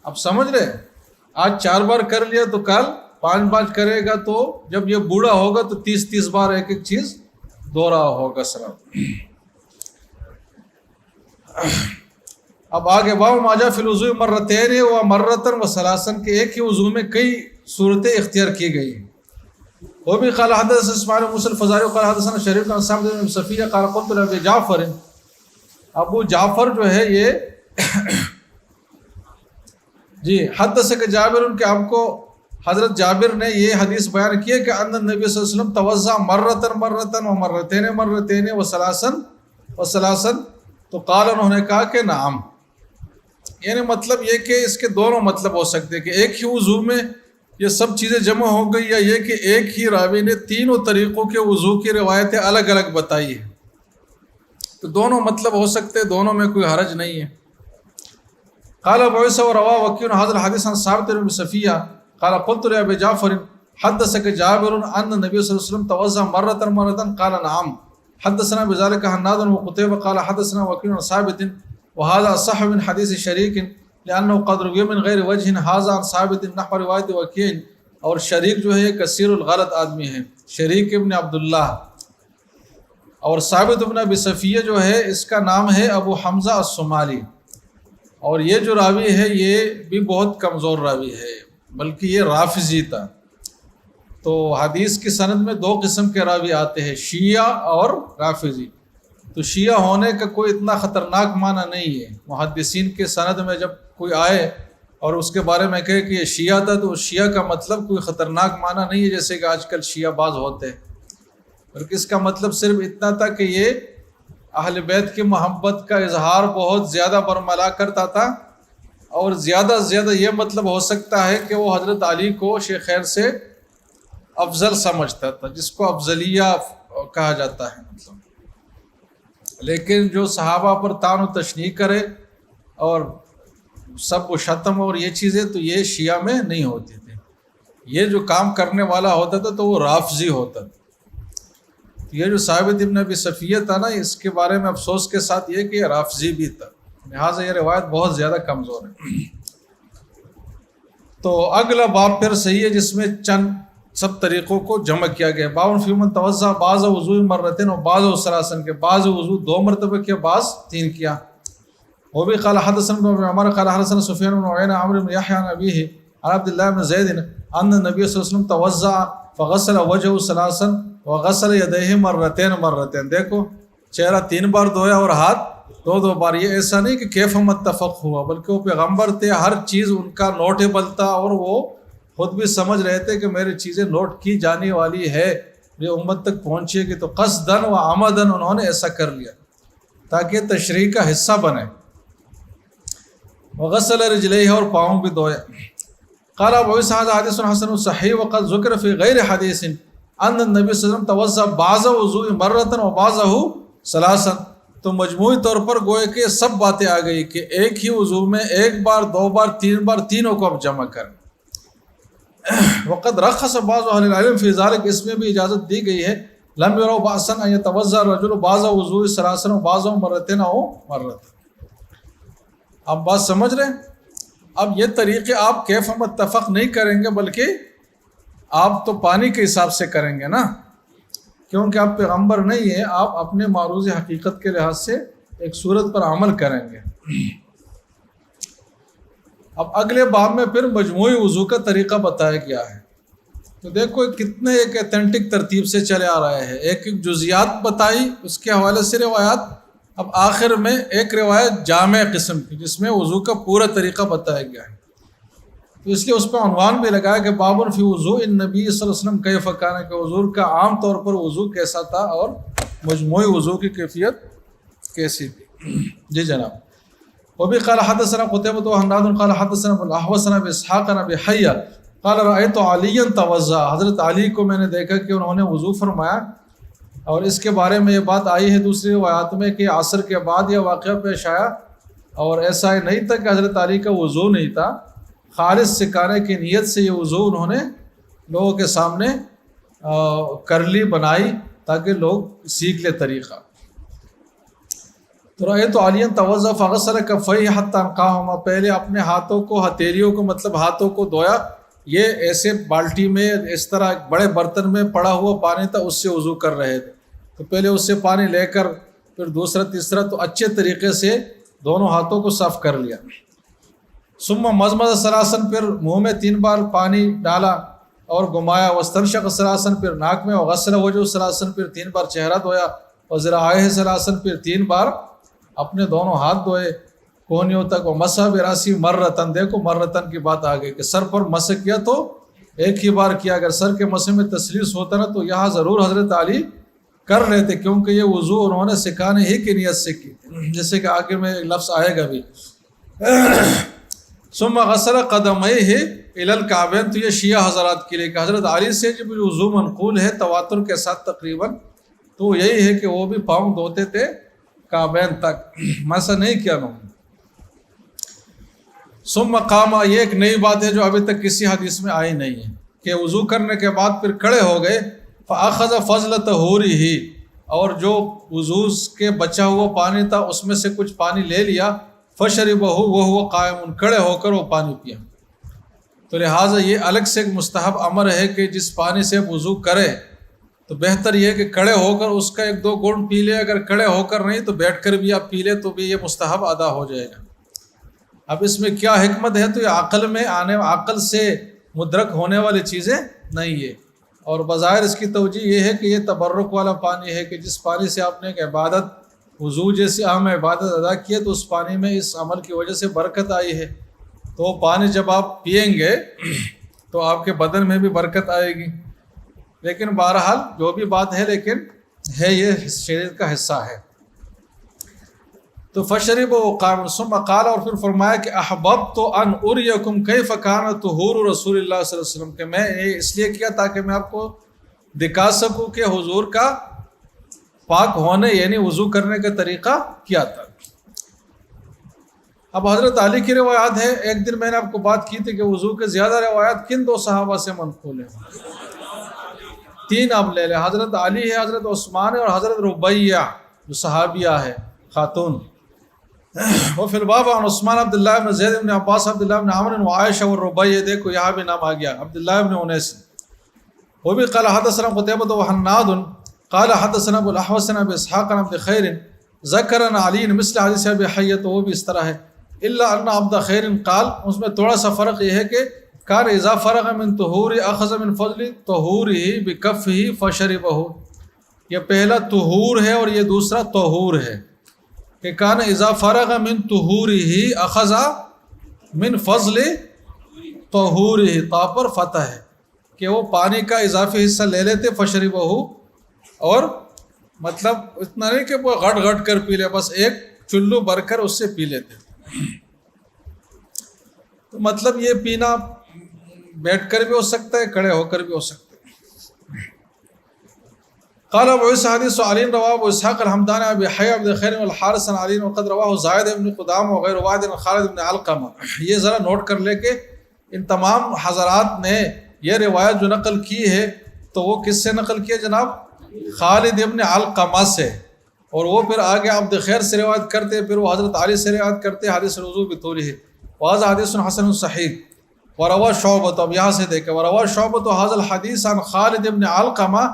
اب سمجھ رہے، آج 4 بار کر لیا تو کل 5 بار کرے گا، تو جب یہ بوڑھا ہوگا تو 30 بار ایک ایک چیز دوہرا ہوگا سر۔ اب آگے باب ما جاء فی الوضوء مرتین و مرتن و ثلاثن، کہ ایک ہی وضو میں کئی صورتیں اختیار کی گئی ہیں۔ وہ بھی قال حدثنا اسماعیل بن موسیٰ الفزاری قال حدثنا شریف بن سعد بن صفیہ قال قلت لابی جعفر، ابو جعفر جو ہے یہ جی حدثک جابر، کہ آپ کو حضرت جابر نے یہ حدیث بیان کی ہے کہ ان النبی صلی اللہ علیہ وسلم توضا مرتن مرتن و مرتین مرتین و ثلاثن و ثلاثن، تو قال انہوں نے کہا کہ نعم، یعنی مطلب یہ کہ اس کے دونوں مطلب ہو سکتے ہیں کہ ایک ہی وضو میں یہ سب چیزیں جمع ہو گئی، یا یہ کہ ایک ہی راوی نے تینوں طریقوں کے وضو کی روایتیں الگ الگ بتائی ہیں، تو دونوں مطلب ہو سکتے ہیں، دونوں میں کوئی حرج نہیں ہے۔ قال ابو عیسیٰ وروى وکیع هذا الحديث عن ثابت بن صفیہ قال قلت لابی جعفر حدثك جابر ان النبي صلی اللہ علیہ وسلم توضا مرة مرة قال نعم حدثنا بذلك حناد وقتيبة قال حدثنا وكيع عن ثابت وهذا اصح من حديث شريك لانه قد روي من غير وجه هذا عن ثابت نحو روایت وکیع، اور شریک جو ہے کثیر الغلط آدمی ہے، شریک ابن عبداللہ، اور ثابت ابن ابی صفیہ جو ہے اس کا نام ہے ابو حمزہ الصومالی، اور یہ جو راوی ہے یہ بھی بہت کمزور راوی ہے، بلکہ یہ رافضی تھا۔ تو حدیث کی سند میں 2 قسم کے راوی آتے ہیں، شیعہ اور رافضی۔ تو شیعہ ہونے کا کوئی اتنا خطرناک معنی نہیں ہے، محدثین کے سند میں جب کوئی آئے اور اس کے بارے میں کہے کہ یہ شیعہ تھا، تو شیعہ کا مطلب کوئی خطرناک معنی نہیں ہے جیسے کہ آج کل شیعہ باز ہوتے ہیں، بلکہ اس کا مطلب صرف اتنا تھا کہ یہ اہل بیت کی محبت کا اظہار بہت زیادہ برملا کرتا تھا، اور زیادہ سے زیادہ یہ مطلب ہو سکتا ہے کہ وہ حضرت علی کو شیخ خیر سے افضل سمجھتا تھا، جس کو افضلیہ کہا جاتا ہے مطلب۔ لیکن جو صحابہ پر طعن و تشنیع کرے اور سب و شتم اور یہ چیزیں، تو یہ شیعہ میں نہیں ہوتی تھی۔ یہ جو کام کرنے والا ہوتا تھا تو وہ رافضی ہوتا تھا۔ یہ جو ثابت ابن ابی صفیہ تھا نا، اس کے بارے میں افسوس کے ساتھ یہ کہ یہ رافضی بھی تھا، لہٰذا یہ روایت بہت زیادہ کمزور ہے۔ تو اگلا باب پھر صحیح ہے جس میں چند سب طریقوں کو جمع کیا گیا۔ باب فی من توضا بعض وضوء مرتين وبعض ثلاثا، کے بعض وضو 2 مرتبہ کیا، بعض 3 کیا۔ وہ بھی قال حدثنا ابن عمر قال حدثنا سفیان بن عیینہ عمرو بن یحییٰ عن ابیہ عن عبد الله بن زید ان النبی صلی اللہ علیہ وسلم توضا فغسل وجهه ثلاثا وغسل يديه مرتين۔ دیکھو چہرہ 3 بار دھویا اور ہاتھ 2 بار۔ یہ ایسا نہیں کہ کیف متفق ہوا، بلکہ وہ پیغمبر تھے، ہر چیز ان کا نوٹیبل تھا، اور وہ خود بھی سمجھ رہے تھے کہ میری چیزیں نوٹ کی جانے والی ہے، یہ امت تک پہنچے گی، تو قصداً و عمداً انہوں نے ایسا کر لیا تاکہ تشریح کا حصہ بنے۔ وغسل رجلیہ، اور پاؤں بھی دھویا۔ قال ابو عیسیٰ ھذا حدیث حسن صحیح وقد ذکر فی غیر حدیث ان النبی صلی اللہ علیہ وسلم توضا بعض وضوء مرۃ وبعضہ ثلاثا۔ تو مجموعی طور پر گوئے کہ سب باتیں آ گئی کہ ایک ہی وضو میں 1 بار 2 بار 3 بار، تینوں کو اب جمع کریں۔ وقد رخص بعض اہل العلم فی ذلک، اس میں بھی اجازت دی گئی ہے، لم یروا بأسا ان یتوضا الرجل بعض وضوء ثلاثا وبعض مرتين او مرۃ۔ اب بات سمجھ رہے ہیں؟ اب یہ طریقے آپ کیف متفق نہیں کریں گے، بلکہ آپ تو پانی کے حساب سے کریں گے نا، کیونکہ آپ پیغمبر نہیں ہیں، آپ اپنے معروض حقیقت کے لحاظ سے ایک صورت پر عمل کریں گے۔ اب اگلے باب میں پھر مجموعی وضو کا طریقہ بتایا گیا ہے۔ تو دیکھو کتنے ایک ایتھنٹک ترتیب سے چلے آ رہے ہیں، ایک ایک جزیات بتائی، اس کے حوالے سے روایات، اب آخر میں ایک روایت جامع قسم کی جس میں وضو کا پورا طریقہ بتایا گیا ہے۔ تو اس لیے اس پہ عنوان بھی لگایا کہ بابن فی وضوء النبی صلی اللہ علیہ وسلم کیف کان، کہ حضور کا عام طور پر وضو کیسا تھا اور مجموعی وضو کی کیفیت کیسی بھی. جی جناب. وبی قال حدثنا قتيبة وحناد قال حدثنا ابو الاحوص عن ابي اسحاق عن ابي حية قال رأيت عليا توضأ. حضرت علی کو میں نے دیکھا کہ انہوں نے وضو فرمایا. اور اس کے بارے میں یہ بات آئی ہے دوسری روایات میں کہ عصر کے بعد یہ واقعہ پیش آیا اور ایسا نہیں تھا کہ حضرت علی کا وضو نہیں تھا، خالص سکھانے کی نیت سے یہ وضو انہوں نے لوگوں کے سامنے کر لی، بنائی تاکہ لوگ سیکھ لے طریقہ. تو رأیت علیٰ توضأ فغسل کفیہ حتی انقاہما، پہلے اپنے ہاتھوں کو، ہتھیلیوں کو مطلب ہاتھوں کو دھویا. یہ ایسے بالٹی میں اس طرح ایک بڑے برتن میں پڑا ہوا پانی تھا، اس سے وضو کر رہے تھے. تو پہلے اس سے پانی لے کر پھر دوسرا تیسرا تو اچھے طریقے سے دونوں ہاتھوں کو صاف کر لیا. ثم مضمض ثلاثاً، پھر منہ میں 3 بار پانی ڈالا اور گھمایا. واستنشق ثلاثاً، پھر ناک میں. وغسل وجهه ثلاثاً، پھر 3 بار چہرہ دھویا. وذراعیہ ثلاثاً، پھر 3 بار اپنے دونوں ہاتھ دھوئے کونیوں تک. ومسح برأسہ مرتن، دیکھو مرتن کی بات آ گئی کہ سر پر مسح کیا تو ایک ہی بار کیا. اگر سر کے مسح میں تسلیس ہوتا نا تو یہاں ضرور حضرت علی کر رہے تھے، کیونکہ یہ وضو انہوں نے سکھانے ہی کی نیت سے کی، جیسے کہ آگے میں لفظ آئے گا بھی. ثم غسل قدمیہ الی الکعبین، تو یہ شیعہ حضرات کے لیے کہ حضرت علی سے جب وضو منقول ہے تواتر کے ساتھ تقریباً، تو یہی ہے کہ وہ بھی پاؤں دھوتے تھے کعبین تک، مسح نہیں کیا انہوں نے. ثم قام، یہ ایک نئی بات ہے جو ابھی تک کسی حدیث میں آئی نہیں ہے کہ وضو کرنے کے بعد پھر کھڑے ہو گئے. فاخذ فضل طہورہ، اور جو وضو کے بچا ہوا پانی تھا اس میں سے کچھ پانی لے لیا. فشربہ وہو قائم، کھڑے ہو کر وہ پانی پیا. تو لہٰذا یہ الگ سے ایک مستحب امر ہے کہ جس پانی سے وضو کرے تو بہتر یہ ہے کہ کھڑے ہو کر اس کا 1-2 گھونٹ پی لے. اگر کھڑے ہو کر نہیں تو بیٹھ کر بھی آپ پی لے تو بھی یہ مستحب ادا ہو جائے گا. اب اس میں کیا حکمت ہے تو یہ عقل میں آنے، عقل سے مدرک ہونے والی چیزیں نہیں ہے. اور بظاہر اس کی توجہ یہ ہے کہ یہ تبرک والا پانی ہے کہ جس پانی سے آپ نے ایک عبادت، وضو جیسی اہم عبادت ادا کی ہے تو اس پانی میں اس عمل کی وجہ سے برکت آئی ہے. تو وہ پانی جب آپ پئیں گے تو آپ کے بدن میں بھی برکت آئے گی. لیکن بہرحال جو بھی بات ہے لیکن ہے یہ شریعت کا حصہ ہے. تو فشرب و قائم. ثم قال، اور پھر فرمایا کہ احببت ان اریکم کیف کان طہور رسول اللہ صلی اللہ علیہ وسلم، کہ میں یہ اس لیے کیا تاکہ میں آپ کو دکھا سکوں کہ حضور کا پاک ہونے یعنی وضو کرنے کا طریقہ کیا تھا. اب حضرت علی کی روایات ہے. ایک دن میں نے آپ کو بات کی تھی کہ وضو کے زیادہ روایات کن 2 صحابہ سے منقول ہیں؟ 3 آپ لے لیں. حضرت علی ہے، حضرت عثمان ہے، اور حضرت ربیہ جو صحابیہ ہے خاتون. وہ فی الباب عن عثمان عبداللہ بن زید بن عباس عبداللہ بن عمر وعائشہ والربیہ، دیکھو یہاں بھی نام آ گیا عبداللہ بن انیس. وہ بھی قال حدثنا قتیبۃ وحناد قال حدثنا ابو الاحوص عن ابي اسحاق عن عبد خیر ذکر علی مثل حدیث ابی حیہ، تو وہ بھی اس طرح ہے. الا ان عبد خیر قال، اس میں تھوڑا سا فرق یہ ہے کہ کان اذا فرغ من طہور اخذ من فضل طہورہ بکفہ فشربہ. یہ پہلا طہور ہے اور یہ دوسرا طہور ہے کہ کان اذا فرغ من طہورہ اخذ من فضل طہورہ، تا پر فتح ہے کہ وہ پانی کا اضافی حصہ لے لیتے فشربہ، اور مطلب اتنا نہیں کہ وہ گھٹ گھٹ کر پی لے، بس ایک چلو بھر کر اس سے پی لیتے. تو مطلب یہ پینا بیٹھ کر بھی ہو سکتا ہے، کھڑے ہو کر بھی ہو سکتا ہے. قال ابو عیسیٰ حدیث علی رواہ ابو اسحاق الحمدانی ابی حیہ عبد خیر والحارث عن علی وقد رواہ زائد بن قدامہ وغیر واحد خالد بن علقمہ. یہ ذرا نوٹ کر لے کہ ان تمام حضرات نے یہ روایت جو نقل کی ہے تو وہ کس سے نقل کی ہے جناب؟ خالد ابن علقمہ سے. اور وہ پھر آگے عبد خیر سے روایت کرتے، پھر وہ حضرت علی سے روایت کرتے حدیث الوضو بطولہ. وهذا حدیث حسن صحیح. وروى شعبۃ، اب یہاں سے دیکھیں وروى شعبۃ هذا الحدیث عن خالد ابن علقمہ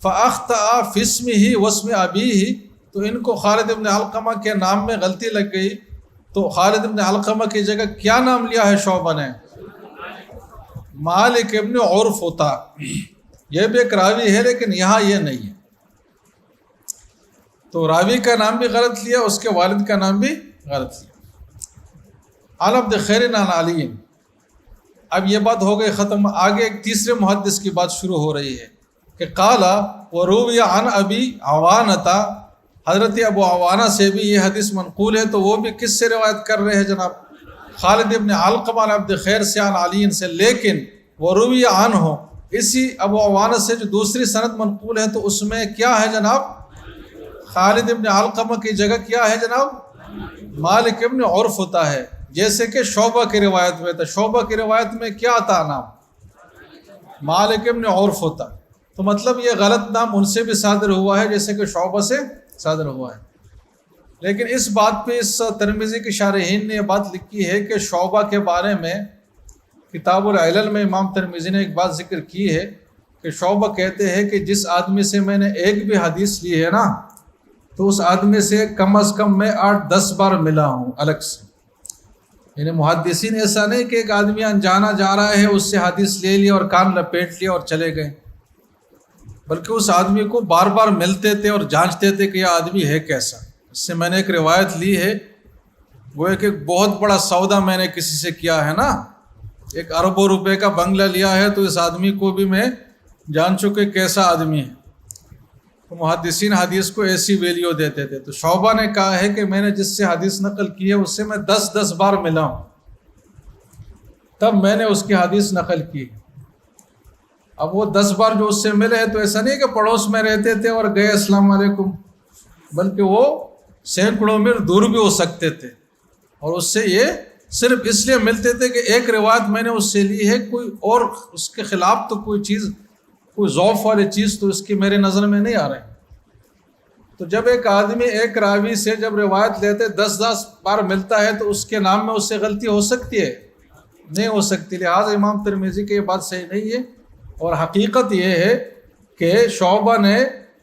فاخطأ في اسمه واسم ابیہ. تو ان کو خالد ابن علقمہ کے نام میں غلطی لگ گئی، تو خالد ابن علقمہ کی جگہ کیا نام لیا ہے شعبہ نے؟ مالک ابن عرف ہوتا. یہ بھی ایک راوی ہے لیکن یہاں یہ نہیں ہے، تو راوی کا نام بھی غلط لیا، اس کے والد کا نام بھی غلط لیا. عن عبد خیر عن علی. اب یہ بات ہو گئی ختم. آگے ایک تیسرے محدث کی بات شروع ہو رہی ہے کہ قال وروی عن ابی عوانۃ حضرت ابو عوانہ سے بھی یہ حدیث منقول ہے، تو وہ بھی کس سے روایت کر رہے ہیں جناب؟ خالد ابن علقمہ عن عبد خیر سے عن علی سے، لیکن وہ روی عنہ، اسی ابو عوانہ سے جو دوسری سند منقول ہے تو اس میں کیا ہے جناب؟ خالد ابن علقمہ کی جگہ کیا ہے جناب؟ مالک ابن عرفطہ ہے، جیسے کہ شعبہ کی روایت میں تھا۔ شعبہ کی روایت میں کیا تھا نام؟ مالک ابن عرفطہ، تو مطلب یہ غلط نام ان سے بھی صادر ہوا ہے جیسے کہ شعبہ سے صادر ہوا ہے۔ لیکن اس بات پہ اس ترمذی کے شارحین نے یہ بات لکھی ہے کہ شعبہ کے بارے میں کتاب العلل میں امام ترمذی نے ایک بات ذکر کی ہے کہ شعبہ کہتے ہیں کہ جس آدمی سے میں نے ایک بھی حدیث لی ہے نا، تو اس آدمی سے کم از کم میں 8-10 بار ملا ہوں الگ سے۔ یعنی محدثین ایسا نہیں کہ ایک آدمی انجانا جا رہا ہے اس سے حدیث لے لیا اور کان لپیٹ لیا اور چلے گئے، بلکہ اس آدمی کو بار بار ملتے تھے اور جانچتے تھے کہ یہ آدمی ہے کیسا۔ اس سے میں نے ایک روایت لی ہے، وہ ایک بہت بڑا سودا میں نے کسی سے کیا ہے نا، ایک اربوں روپے کا بنگلہ لیا ہے، تو اس آدمی کو بھی میں جان چکے کیسا آدمی ہے۔ تو محدثین حدیث کو ایسی ویلیو دیتے تھے۔ تو شعبہ نے کہا ہے کہ میں نے جس سے حدیث نقل کی ہے اس سے میں 10 بار ملا ہوں، تب میں نے اس کی حدیث نقل کی۔ اب وہ 10 بار جو اس سے ملے ہیں تو ایسا نہیں کہ پڑوس میں رہتے تھے اور گئے السلام علیکم، بلکہ وہ سینکڑوں میل دور بھی ہو سکتے تھے، اور اس سے یہ صرف اس لیے ملتے تھے کہ ایک روایت میں نے اس سے لی ہے، کوئی اور اس کے خلاف تو کوئی چیز، کوئی ضعف والی چیز تو اس کی میرے نظر میں نہیں آ رہی۔ تو جب ایک آدمی ایک راوی سے جب روایت لیتے 10 بار ملتا ہے تو اس کے نام میں اس سے غلطی ہو سکتی ہے؟ نہیں ہو سکتی۔ لہٰذا امام ترمذی کی یہ بات صحیح نہیں ہے، اور حقیقت یہ ہے کہ شعبہ نے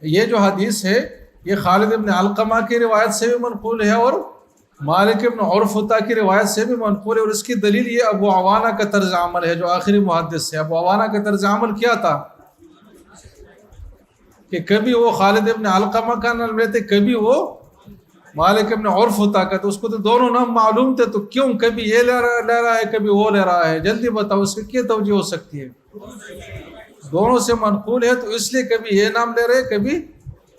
یہ جو حدیث ہے یہ خالد ابن علقمہ کی روایت سے بھی منقول ہے اور مالک ابن عرفطہ کی روایت سے بھی منقول ہے، اور اس کی دلیل یہ ابو عوانہ کا طرز عمل ہے جو آخری محدث ہے۔ ابو عوانہ کا طرز عمل کیا تھا کہ کبھی وہ خالد ابن علقمہ کا نام لیتے، کبھی وہ مالک ابن عرفطہ کا، تو اس کو تو دونوں نام معلوم تھے، تو کیوں کبھی یہ لے رہا ہے کبھی وہ لے رہا ہے؟ جلدی بتاؤ اس کی کیا توجہ ہو سکتی ہے؟ دونوں سے منقول ہے تو اس لیے کبھی یہ نام لے رہے کبھی،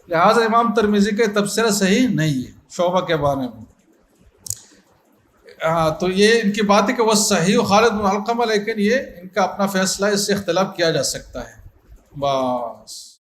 لہٰذا امام ترمذی کا تبصرہ صحیح نہیں ہے شعبہ کے بارے میں۔ تو یہ ان کی بات ہے کہ وہ صحیح خالد بن علقمہ، لیکن یہ ان کا اپنا فیصلہ ہے، اس سے اختلاف کیا جا سکتا ہے بس۔